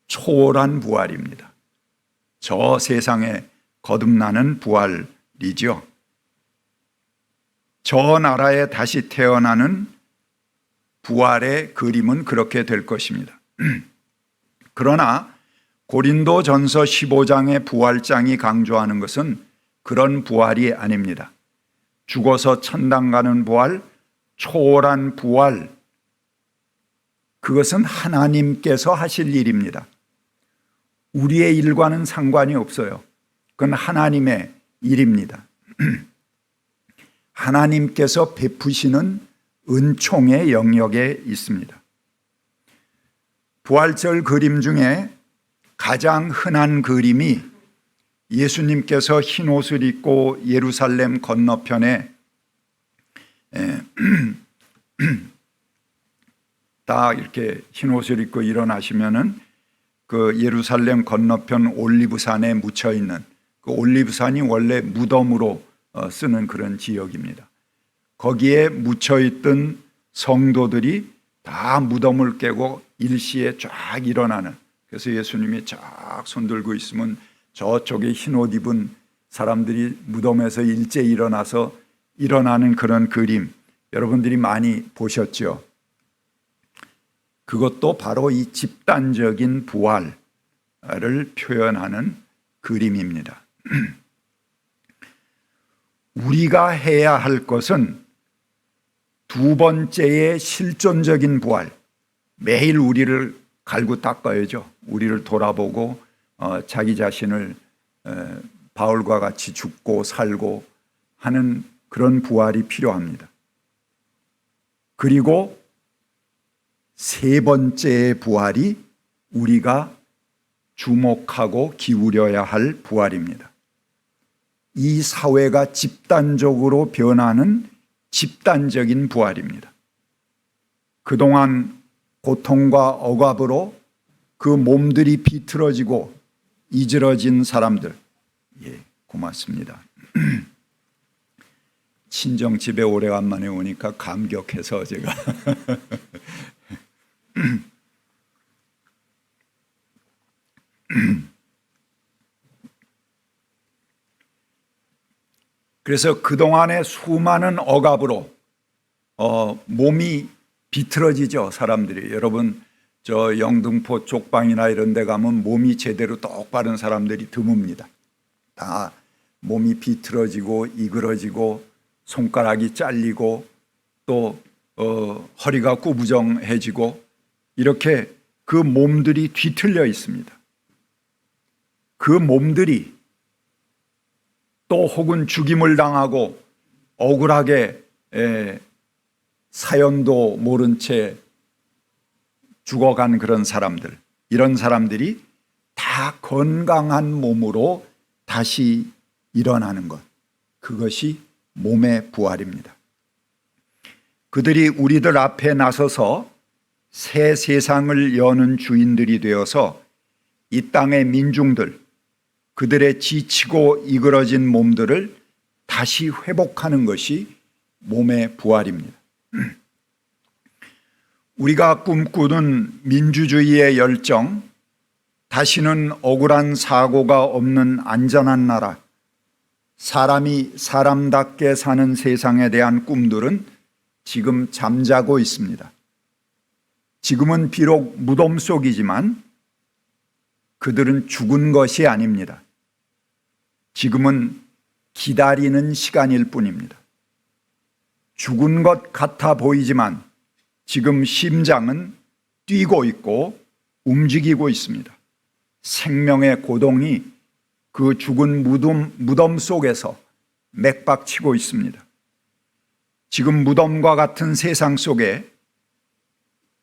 초월한 부활입니다. 저 세상에 거듭나는 부활이죠. 저 나라에 다시 태어나는 부활의 그림은 그렇게 될 것입니다. 그러나 고린도전서 15장의 부활장이 강조하는 것은 그런 부활이 아닙니다. 죽어서 천당 가는 부활, 초월한 부활, 그것은 하나님께서 하실 일입니다. 우리의 일과는 상관이 없어요. 그건 하나님의 일입니다. 하나님께서 베푸시는 은총의 영역에 있습니다. 부활절 그림 중에 가장 흔한 그림이 예수님께서 흰 옷을 입고 예루살렘 건너편에 딱 이렇게 흰 옷을 입고 일어나시면은 그 예루살렘 건너편 올리브산에 묻혀 있는 그 올리브산이 원래 무덤으로 쓰는 그런 지역입니다. 거기에 묻혀 있던 성도들이 다 무덤을 깨고 일시에 쫙 일어나는, 그래서 예수님이 쫙 손들고 있으면 저쪽에 흰 옷 입은 사람들이 무덤에서 일제 일어나서 일어나는 그런 그림, 여러분들이 많이 보셨죠? 그것도 바로 이 집단적인 부활을 표현하는 그림입니다. 우리가 해야 할 것은 두 번째의 실존적인 부활, 매일 우리를 갈고 닦아야죠. 우리를 돌아보고 자기 자신을 바울과 같이 죽고 살고 하는 그런 부활이 필요합니다. 그리고 세 번째의 부활이 우리가 주목하고 기울여야 할 부활입니다. 이 사회가 집단적으로 변하는 집단적인 부활입니다. 그동안 고통과 억압으로 그 몸들이 비틀어지고 이질어진 사람들, 예, 고맙습니다. 친정 집에 오래간만에 오니까 감격해서 제가 그래서 그동안의 수많은 억압으로 몸이 비틀어지죠, 사람들이. 여러분, 저 영등포 쪽방이나 이런 데 가면 몸이 제대로 똑바른 사람들이 드뭅니다. 다 몸이 비틀어지고 이그러지고 손가락이 잘리고 또 허리가 구부정해지고 이렇게 그 몸들이 뒤틀려 있습니다. 그 몸들이 또 혹은 죽임을 당하고 억울하게 사연도 모른 채 죽어간 그런 사람들, 이런 사람들이 다 건강한 몸으로 다시 일어나는 것, 그것이 몸의 부활입니다. 그들이 우리들 앞에 나서서 새 세상을 여는 주인들이 되어서 이 땅의 민중들, 그들의 지치고 이그러진 몸들을 다시 회복하는 것이 몸의 부활입니다. 우리가 꿈꾸는 민주주의의 열정, 다시는 억울한 사고가 없는 안전한 나라, 사람이 사람답게 사는 세상에 대한 꿈들은 지금 잠자고 있습니다. 지금은 비록 무덤 속이지만 그들은 죽은 것이 아닙니다. 지금은 기다리는 시간일 뿐입니다. 죽은 것 같아 보이지만 지금 심장은 뛰고 있고 움직이고 있습니다. 생명의 고동이 그 죽은 무덤 속에서 맥박치고 있습니다. 지금 무덤과 같은 세상 속에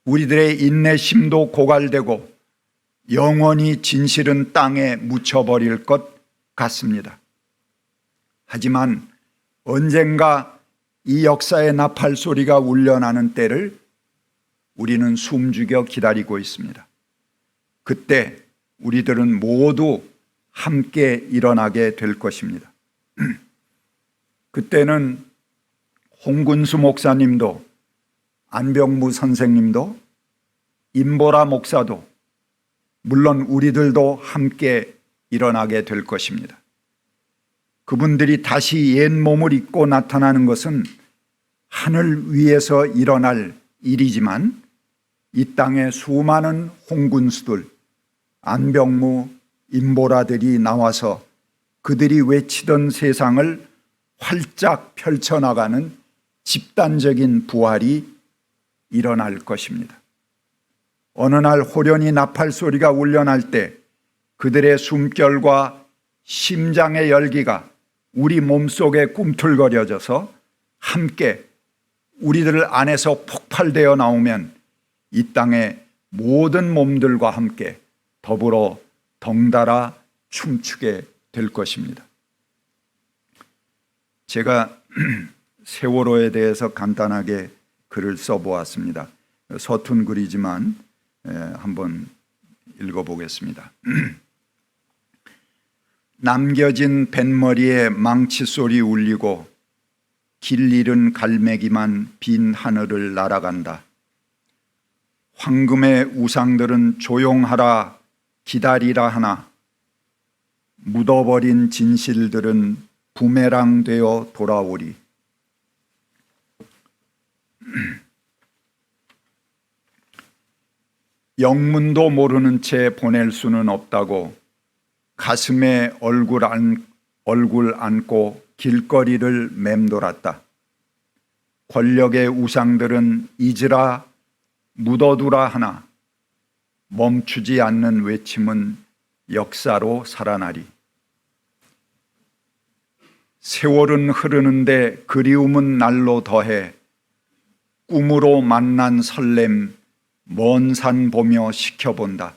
우리들의 인내심도 고갈되고 영원히 진실은 땅에 묻혀버릴 것 같습니다. 하지만 언젠가 이 역사의 나팔 소리가 울려나는 때를 우리는 숨죽여 기다리고 있습니다. 그때 우리들은 모두 함께 일어나게 될 것입니다. 그때는 홍군수 목사님도 안병무 선생님도 임보라 목사도 물론 우리들도 함께 일어나게 될 것입니다. 그분들이 다시 옛 몸을 입고 나타나는 것은 하늘 위에서 일어날 일이지만 이 땅의 수많은 홍군수들, 안병무, 임보라들이 나와서 그들이 외치던 세상을 활짝 펼쳐나가는 집단적인 부활이 일어날 것입니다. 어느 날 호련히 나팔 소리가 울려날 때 그들의 숨결과 심장의 열기가 우리 몸속에 꿈틀거려져서 함께 우리들 안에서 폭발되어 나오면 이 땅의 모든 몸들과 함께 더불어 덩달아 춤추게 될 것입니다. 제가 세월호에 대해서 간단하게 글을 써보았습니다. 서툰 글이지만 한번 읽어보겠습니다. 남겨진 뱃머리에 망치소리 울리고 길 잃은 갈매기만 빈 하늘을 날아간다. 황금의 우상들은 조용하라 기다리라 하나 묻어버린 진실들은 부메랑 되어 돌아오리. 영문도 모르는 채 보낼 수는 없다고 가슴에 얼굴 안고 길거리를 맴돌았다. 권력의 우상들은 잊으라 묻어두라 하나 멈추지 않는 외침은 역사로 살아나리. 세월은 흐르는데 그리움은 날로 더해 꿈으로 만난 설렘 먼 산 보며 시켜본다.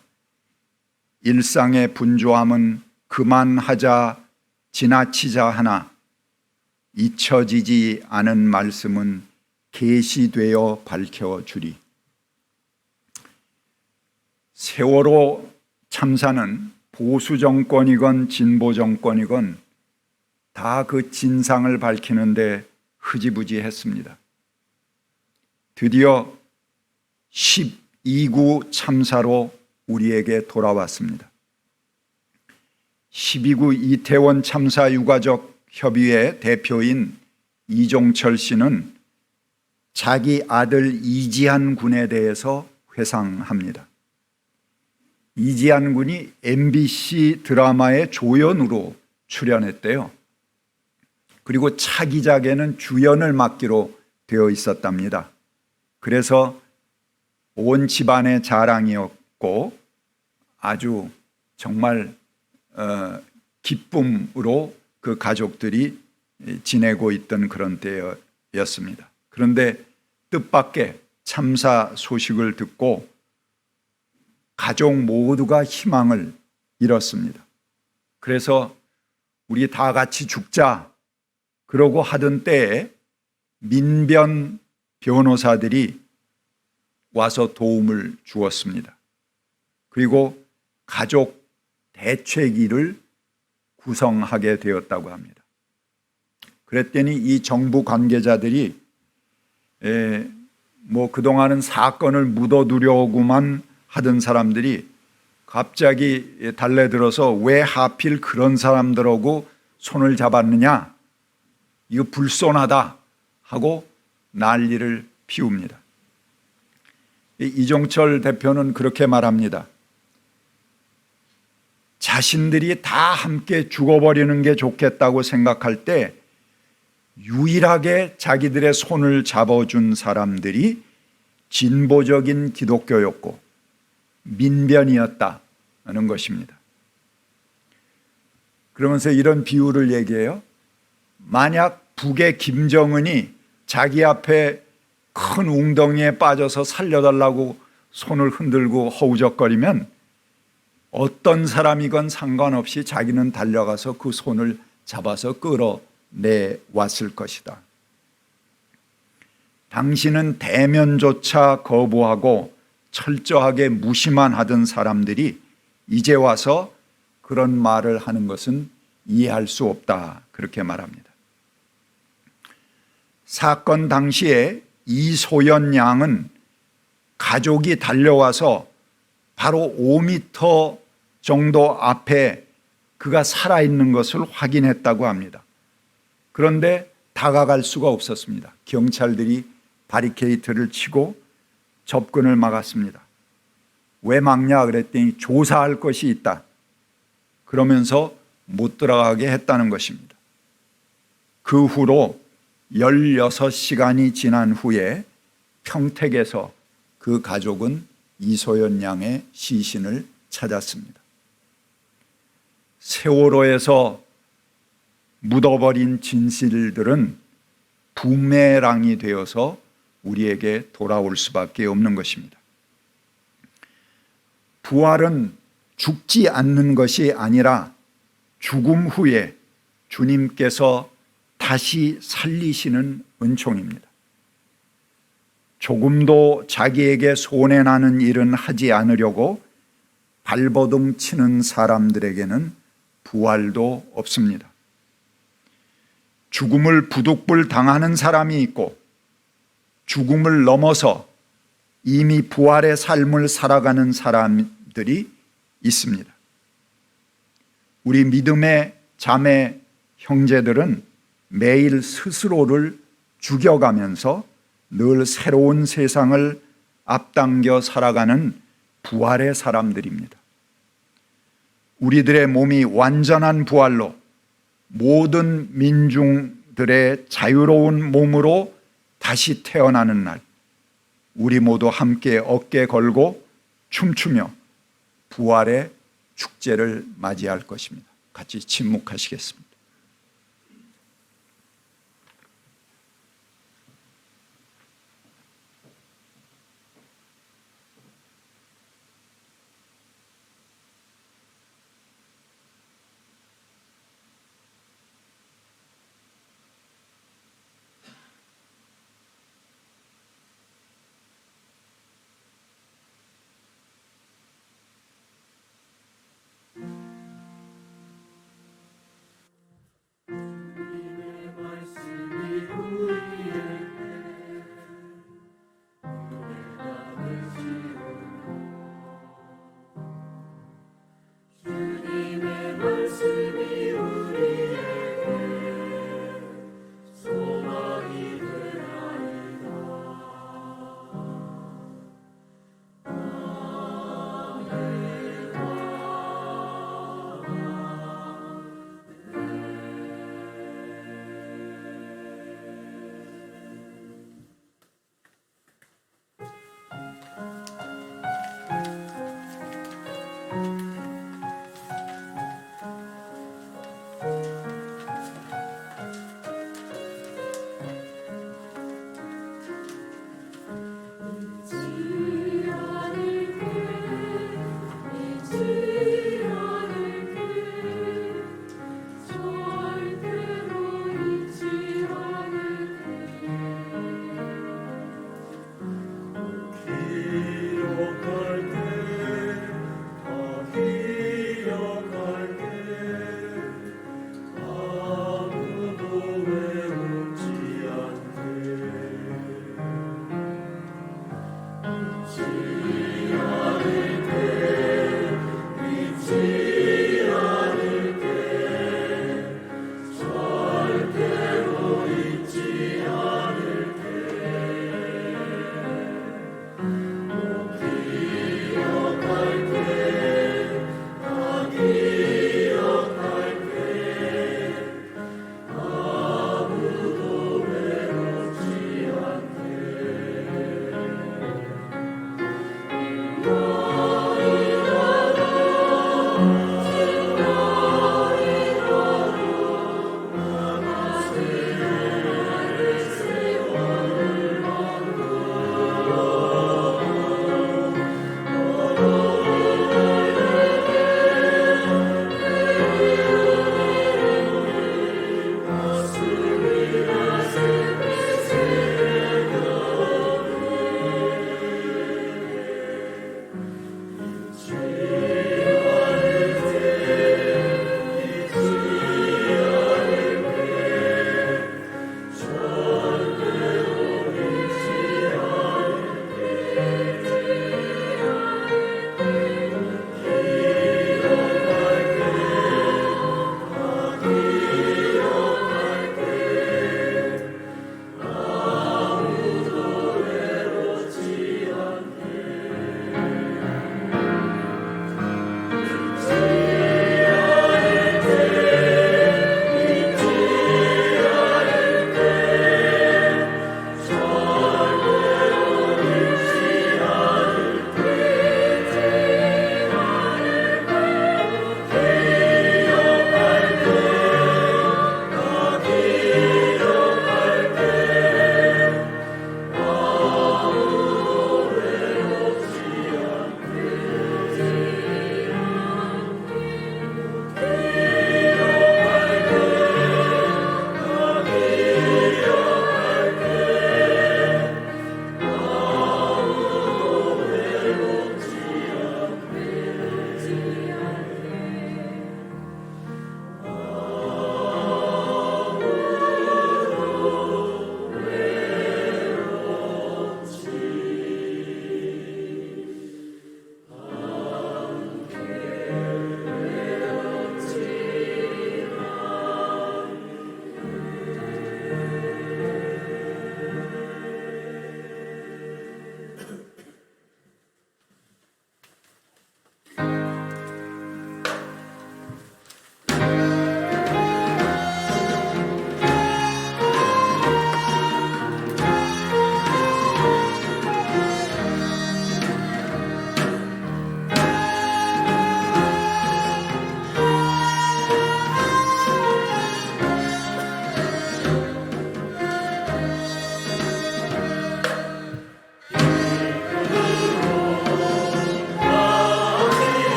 일상의 분주함은 그만하자 지나치자 하나 잊혀지지 않은 말씀은 계시되어 밝혀주리. 세월호 참사는 보수 정권이건 진보 정권이건 다 그 진상을 밝히는데 흐지부지했습니다. 드디어 12구 참사로 우리에게 돌아왔습니다. 12구 이태원 참사 유가족 협의회 대표인 이종철 씨는 자기 아들 이지한 군에 대해서 회상합니다. 이지한 군이 MBC 드라마의 조연으로 출연했대요. 그리고 차기작에는 주연을 맡기로 되어 있었답니다. 그래서 온 집안의 자랑이었고 아주 정말 기쁨으로 그 가족들이 지내고 있던 그런 때였습니다. 그런데 뜻밖의 참사 소식을 듣고 가족 모두가 희망을 잃었습니다. 그래서 우리 다 같이 죽자 그러고 하던 때에 민변 변호사들이 와서 도움을 주었습니다. 그리고 가족 대책위를 구성하게 되었다고 합니다. 그랬더니 이 정부 관계자들이 그동안은 사건을 묻어두려고만 하던 사람들이 갑자기 달래들어서 왜 하필 그런 사람들하고 손을 잡았느냐, 이거 불손하다 하고 난리를 피웁니다. 이종철 대표는 그렇게 말합니다. 자신들이 다 함께 죽어버리는 게 좋겠다고 생각할 때 유일하게 자기들의 손을 잡아준 사람들이 진보적인 기독교였고 민변이었다는 것입니다. 그러면서 이런 비유를 얘기해요. 만약 북의 김정은이 자기 앞에 큰 웅덩이에 빠져서 살려달라고 손을 흔들고 허우적거리면 어떤 사람이건 상관없이 자기는 달려가서 그 손을 잡아서 끌어내왔을 것이다. 당신은 대면조차 거부하고 철저하게 무시만 하던 사람들이 이제 와서 그런 말을 하는 것은 이해할 수 없다. 그렇게 말합니다. 사건 당시에 이소연 양은 가족이 달려와서 바로 5m 정도 앞에 그가 살아있는 것을 확인했다고 합니다. 그런데 다가갈 수가 없었습니다. 경찰들이 바리케이트를 치고 접근을 막았습니다. 왜 막냐 그랬더니 조사할 것이 있다. 그러면서 못 들어가게 했다는 것입니다. 그 후로 16시간이 지난 후에 평택에서 그 가족은 이소연 양의 시신을 찾았습니다. 세월호에서 묻어버린 진실들은 부메랑이 되어서 우리에게 돌아올 수밖에 없는 것입니다. 부활은 죽지 않는 것이 아니라 죽음 후에 주님께서 다시 살리시는 은총입니다. 조금도 자기에게 손해나는 일은 하지 않으려고 발버둥 치는 사람들에게는 부활도 없습니다. 죽음을 부득불 당하는 사람이 있고 죽음을 넘어서 이미 부활의 삶을 살아가는 사람들이 있습니다. 우리 믿음의 자매 형제들은 매일 스스로를 죽여가면서 늘 새로운 세상을 앞당겨 살아가는 부활의 사람들입니다. 우리들의 몸이 완전한 부활로 모든 민중들의 자유로운 몸으로 다시 태어나는 날, 우리 모두 함께 어깨 걸고 춤추며 부활의 축제를 맞이할 것입니다. 같이 침묵하시겠습니다.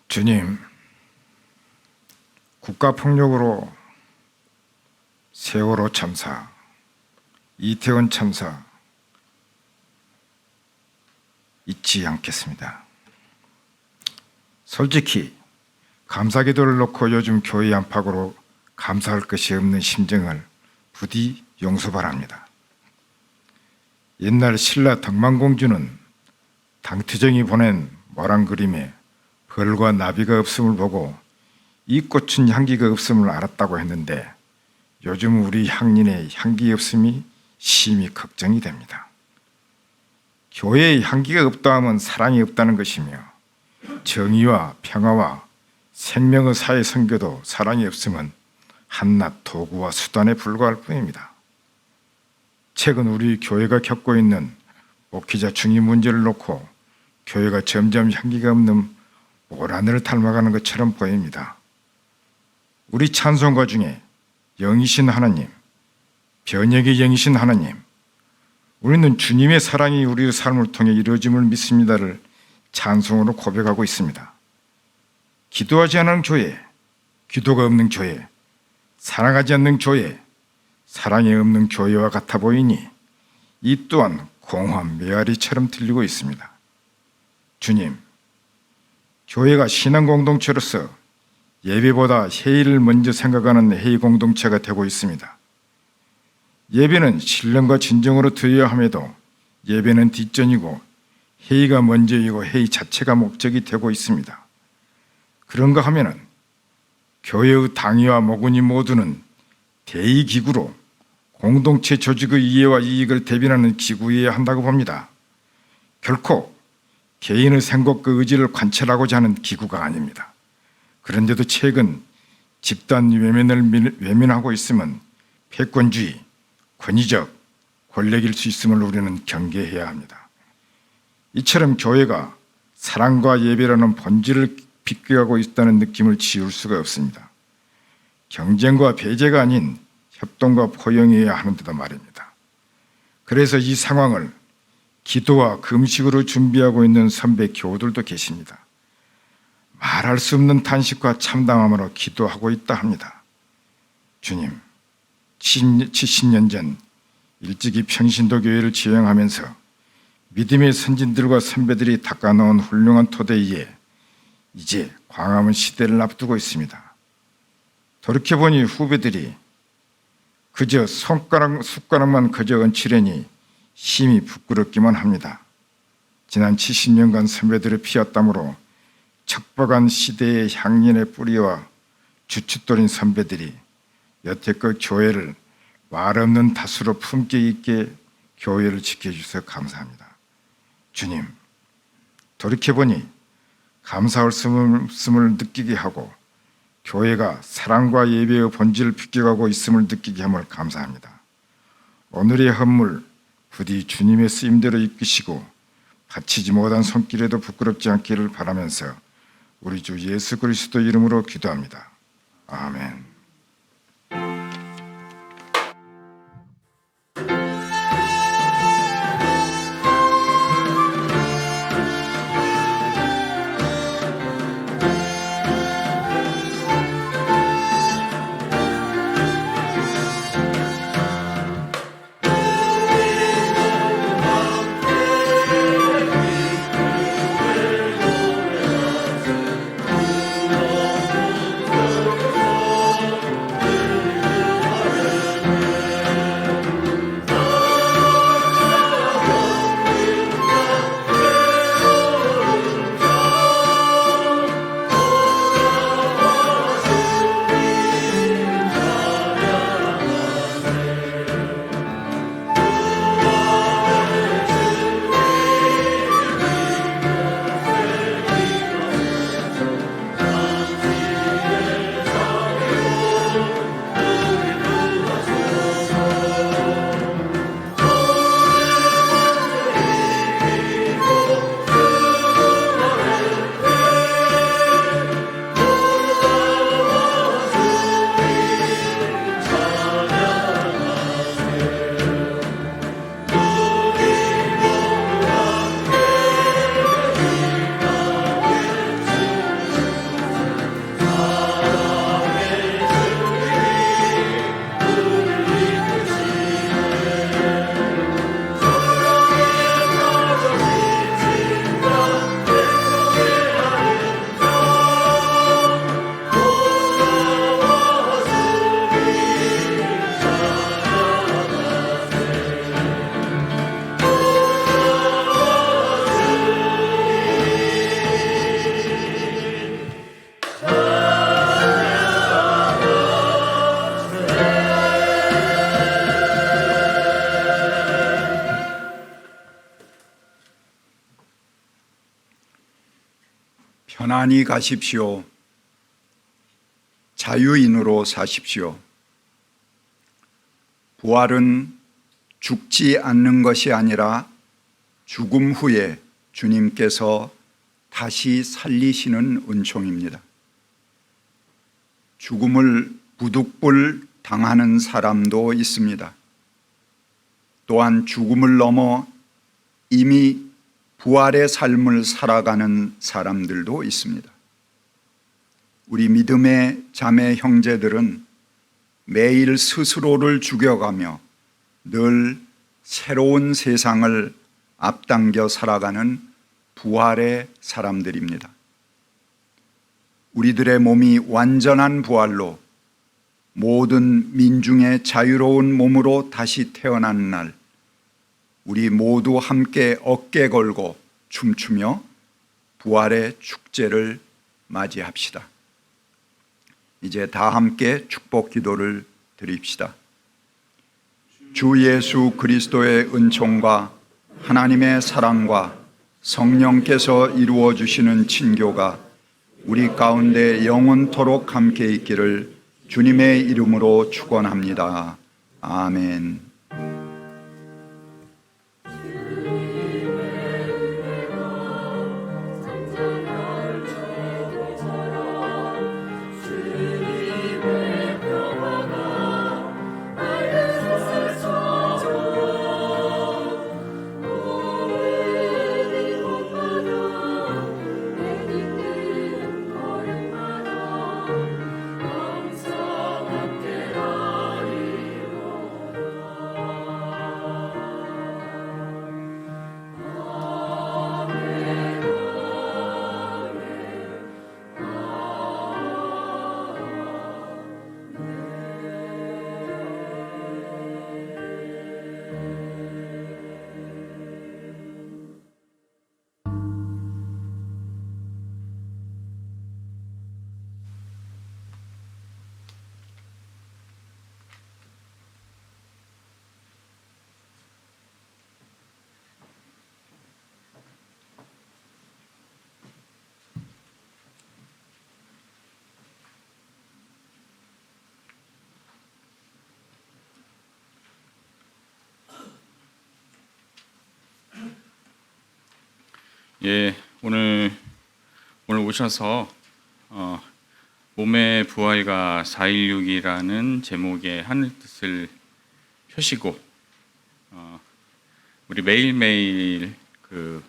주님, 국가폭력으로 세월호 참사, 이태원 참사 잊지 않겠습니다. 솔직히 감사기도를 놓고 요즘 교회 안팎으로 감사할 것이 없는 심정을 부디 용서 바랍니다. 옛날 신라 덕만공주는 당투정이 보낸 모란 그림에 벌과 나비가 없음을 보고 이 꽃은 향기가 없음을 알았다고 했는데 요즘 우리 향린의 향기 없음이 심히 걱정이 됩니다. 교회의 향기가 없다 하면 사랑이 없다는 것이며 정의와 평화와 생명의 사회 선교도 사랑이 없으면 한낱 도구와 수단에 불과할 뿐입니다. 최근 우리 교회가 겪고 있는 목회자 중임 문제를 놓고 교회가 점점 향기가 없는 모란을 닮아가는 것처럼 보입니다. 우리 찬송가 중에 영이신 하나님, 변혁의 영이신 하나님, 우리는 주님의 사랑이 우리의 삶을 통해 이루어짐을 믿습니다를 찬송으로 고백하고 있습니다. 기도하지 않는 교회, 기도가 없는 교회, 사랑하지 않는 교회, 사랑이 없는 교회와 같아 보이니 이 또한 공허한 메아리처럼 들리고 있습니다. 주님, 교회가 신앙 공동체로서 예배보다 회의를 먼저 생각하는 회의 공동체가 되고 있습니다. 예배는 신령과 진정으로 드려야 함에도 예배는 뒷전이고 회의가 먼저이고 회의 자체가 목적이 되고 있습니다. 그런가 하면은 교회의 당위와 모근이 모두는 대의기구로 공동체 조직의 이해와 이익을 대변하는 기구여야 한다고 봅니다. 결코 개인의 생각과 의지를 관철하고자 하는 기구가 아닙니다. 그런데도 최근 집단 외면을 외면하고 있으면 패권주의, 권위적, 권력일 수 있음을 우리는 경계해야 합니다. 이처럼 교회가 사랑과 예배라는 본질을 비껴가고 있다는 느낌을 지울 수가 없습니다. 경쟁과 배제가 아닌 협동과 포용해야 하는데도 말입니다. 그래서 이 상황을 기도와 금식으로 준비하고 있는 선배 교우들도 계십니다. 말할 수 없는 탄식과 참담함으로 기도하고 있다 합니다. 주님, 70년 전 일찍이 평신도 교회를 지향하면서 믿음의 선진들과 선배들이 닦아놓은 훌륭한 토대 위에 이제 광화문 시대를 앞두고 있습니다. 돌이켜보니 후배들이 그저 숟가락만 그저 얹히려니 심히 부끄럽기만 합니다. 지난 70년간 선배들의 피와 땀으로 척박한 시대의 향연의 뿌리와 주춧돌인 선배들이 여태껏 교회를 말 없는 다수로 품격 있게 교회를 지켜주셔서 감사합니다. 주님, 돌이켜보니 감사할 수을 느끼게 하고 교회가 사랑과 예배의 본질을 비껴가고 있음을 느끼게 함을 감사합니다. 오늘의 헌물 부디 주님의 쓰임대로 이끄시고 바치지 못한 손길에도 부끄럽지 않기를 바라면서 우리 주 예수 그리스도 이름으로 기도합니다. 아멘. 편안히 가십시오. 자유인으로 사십시오. 부활은 죽지 않는 것이 아니라 죽음 후에 주님께서 다시 살리시는 은총입니다. 죽음을 부득불 당하는 사람도 있습니다. 또한 죽음을 넘어 이미 부활의 삶을 살아가는 사람들도 있습니다. 우리 믿음의 자매 형제들은 매일 스스로를 죽여가며 늘 새로운 세상을 앞당겨 살아가는 부활의 사람들입니다. 우리들의 몸이 완전한 부활로 모든 민중의 자유로운 몸으로 다시 태어나는 날, 우리 모두 함께 어깨 걸고 춤추며 부활의 축제를 맞이합시다. 이제 다 함께 축복 기도를 드립시다. 주 예수 그리스도의 은총과 하나님의 사랑과 성령께서 이루어 주시는 친교가 우리 가운데 영원토록 함께 있기를 주님의 이름으로 축원합니다. 아멘. 예, 오늘 오셔서 몸의 부활과 4.16이라는 제목의 하늘뜻을 펴시고 우리 매일매일 그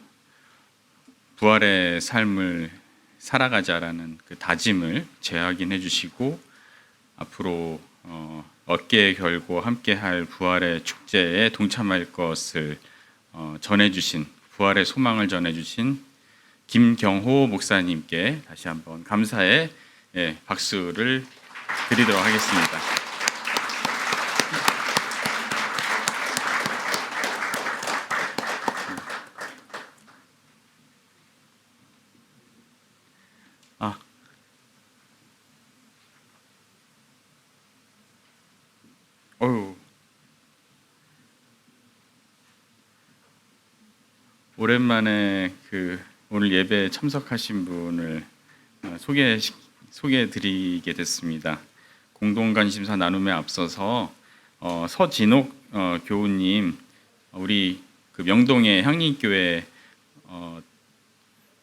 부활의 삶을 살아가자라는 그 다짐을 재확인해 주시고 앞으로 어깨에 걸고 함께할 부활의 축제에 동참할 것을 전해주신 부활의 소망을 전해주신 김경호 목사님께 다시 한번 감사의 박수를 드리도록 하겠습니다. 오랜만에 오늘 예배에 참석하신 분을 소개해드리게 됐습니다. 공동관심사 나눔에 앞서서 서진옥 교우님, 우리 그 명동의 향림교회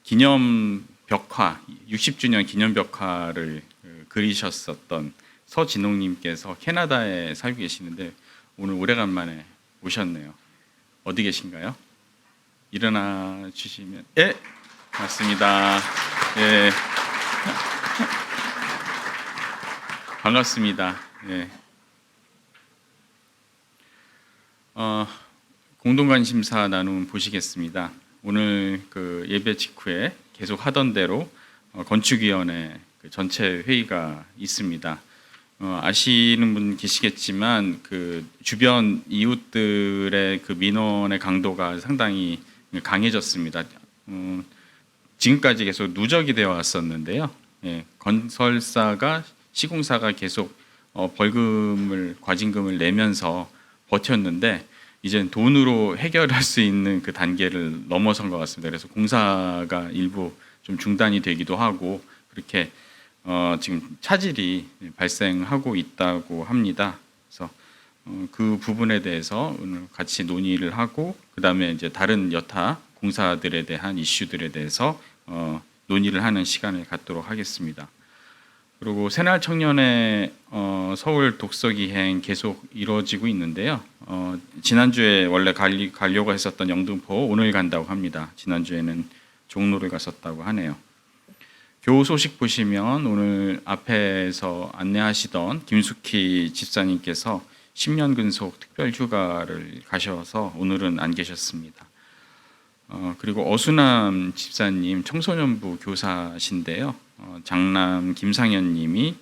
기념 벽화 60주년 기념 벽화를 그리셨었던 서진옥님께서 캐나다에 살고 계시는데 오늘 오래간만에 오셨네요. 어디 계신가요? 일어나 주시면 맞습니다. 예. 반갑습니다. 예. 공동관심사 나눔 보시겠습니다. 오늘 그 예배 직후에 계속 하던 대로 건축위원회 전체 회의가 있습니다. 아시는 분 계시겠지만 그 주변 이웃들의 그 민원의 강도가 상당히 강해졌습니다. 지금까지 계속 누적이 되어 왔었는데요. 건설사가 시공사가 계속 과징금을 내면서 버텼는데 이제 돈으로 해결할 수 있는 그 단계를 넘어선 것 같습니다. 그래서 공사가 일부 좀 중단이 되기도 하고 그렇게 지금 차질이 발생하고 있다고 합니다. 그래서 그 부분에 대해서 오늘 같이 논의를 하고 그다음에 이제 다른 여타 공사들에 대한 이슈들에 대해서 논의를 하는 시간을 갖도록 하겠습니다. 그리고 새날 청년의 서울 독서기행 계속 이루어지고 있는데요. 지난주에 원래 가려고 했었던 영등포 오늘 간다고 합니다. 지난주에는 종로를 갔었다고 하네요. 교우 소식 보시면 오늘 앞에서 안내하시던 김숙희 집사님께서 10년 근속 특별 휴가를 가셔서 오늘은 안 계셨습니다. 그리고 어수남 집사님 청소년부 교사신데요. 장남 김상현 님이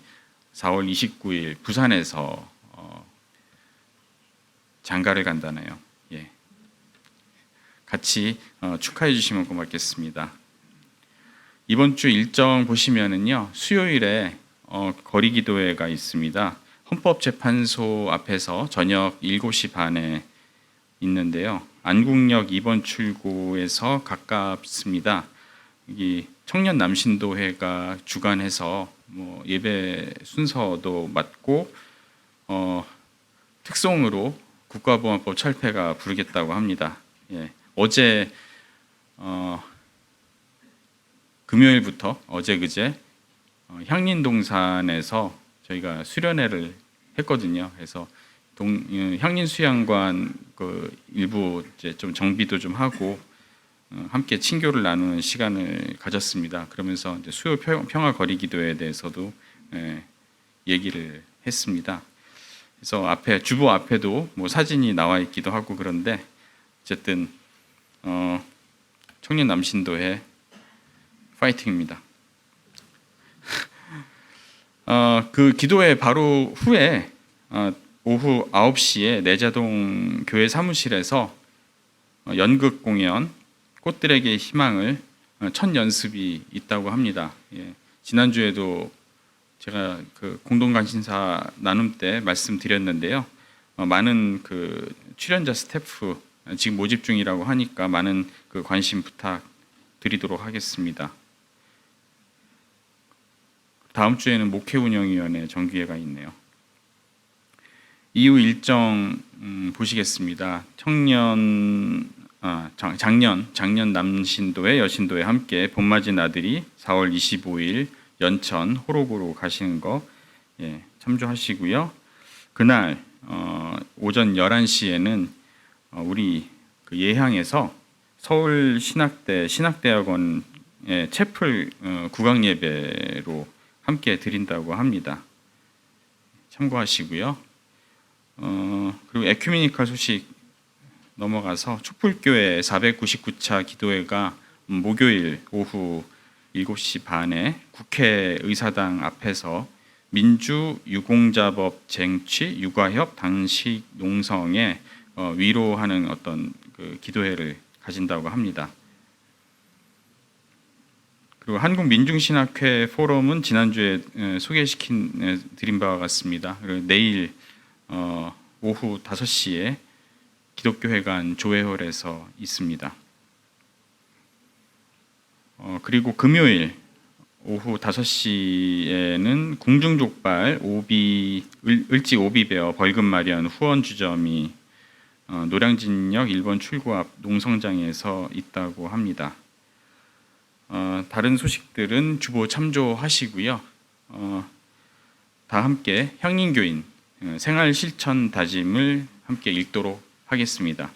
4월 29일 부산에서 장가를 간다네요. 예. 같이 축하해 주시면 고맙겠습니다. 이번 주 일정 보시면은요. 수요일에 거리 기도회가 있습니다. 헌법재판소 앞에서 저녁 7시 반에 있는데요. 안국역 2번 출구에서 가깝습니다. 여기 청년 남신도회가 주관해서 예배 순서도 맞고 특송으로 국가보안법 철폐가 부르겠다고 합니다. 예. 어제 금요일부터 어제 그제 향린동산에서 저희가 수련회를 했거든요. 그래서 향린수양관 그 일부 이제 좀 정비도 좀 하고 함께 친교를 나누는 시간을 가졌습니다. 그러면서 이제 수요 평화 거리 기도에 대해서도 얘기를 했습니다. 그래서 앞에 주보 앞에도 뭐 사진이 나와 있기도 하고 그런데 어쨌든 청년 남신도회 파이팅입니다. 그 기도회 바로 후에 오후 9시에 내자동 교회 사무실에서 연극 공연 꽃들에게 희망을 첫 연습이 있다고 합니다. 예. 지난주에도 제가 그 공동관심사 나눔 때 말씀드렸는데요. 많은 그 출연자 스태프 지금 모집 중이라고 하니까 많은 그 관심 부탁드리도록 하겠습니다. 다음 주에는 목회운영위원회 정기회가 있네요. 이후 일정 보시겠습니다. 작년 남신도회 여신도회 함께 봄맞은 아들이 4월 25일 연천 호록으로 가시는 거 참조하시고요. 그날 오전 11시에는 우리 그 예향에서 서울 신학대학원의 채플 국악 예배로 함께 드린다고 합니다. 참고하시고요. 그리고 에큐메니컬 소식 넘어가서 촛불교회 499차 기도회가 목요일 오후 7시 반에 국회의사당 앞에서 민주 유공자법 쟁취 육아협 단식 농성에 위로하는 어떤 그 기도회를 가진다고 합니다. 그리고 한국민중신학회 포럼은 지난주에 드린 바와 같습니다. 그리고 내일 오후 5시에 기독교회관 조회홀에서 있습니다. 그리고 금요일 오후 5시에는 궁중족발 을지 오비베어 벌금 마련 후원 주점이 노량진역 1번 출구 앞 농성장에서 있다고 합니다. 다른 소식들은 주보 참조하시고요. 다 함께 향린교인 생활 실천 다짐을 함께 읽도록 하겠습니다.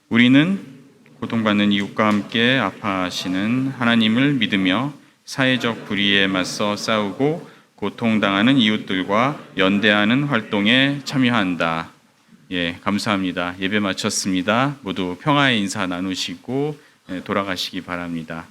우리는 고통받는 이웃과 함께 아파하시는 하나님을 믿으며 사회적 불의에 맞서 싸우고 고통당하는 이웃들과 연대하는 활동에 참여한다. 예, 감사합니다. 예배 마쳤습니다. 모두 평화의 인사 나누시고 돌아가시기 바랍니다.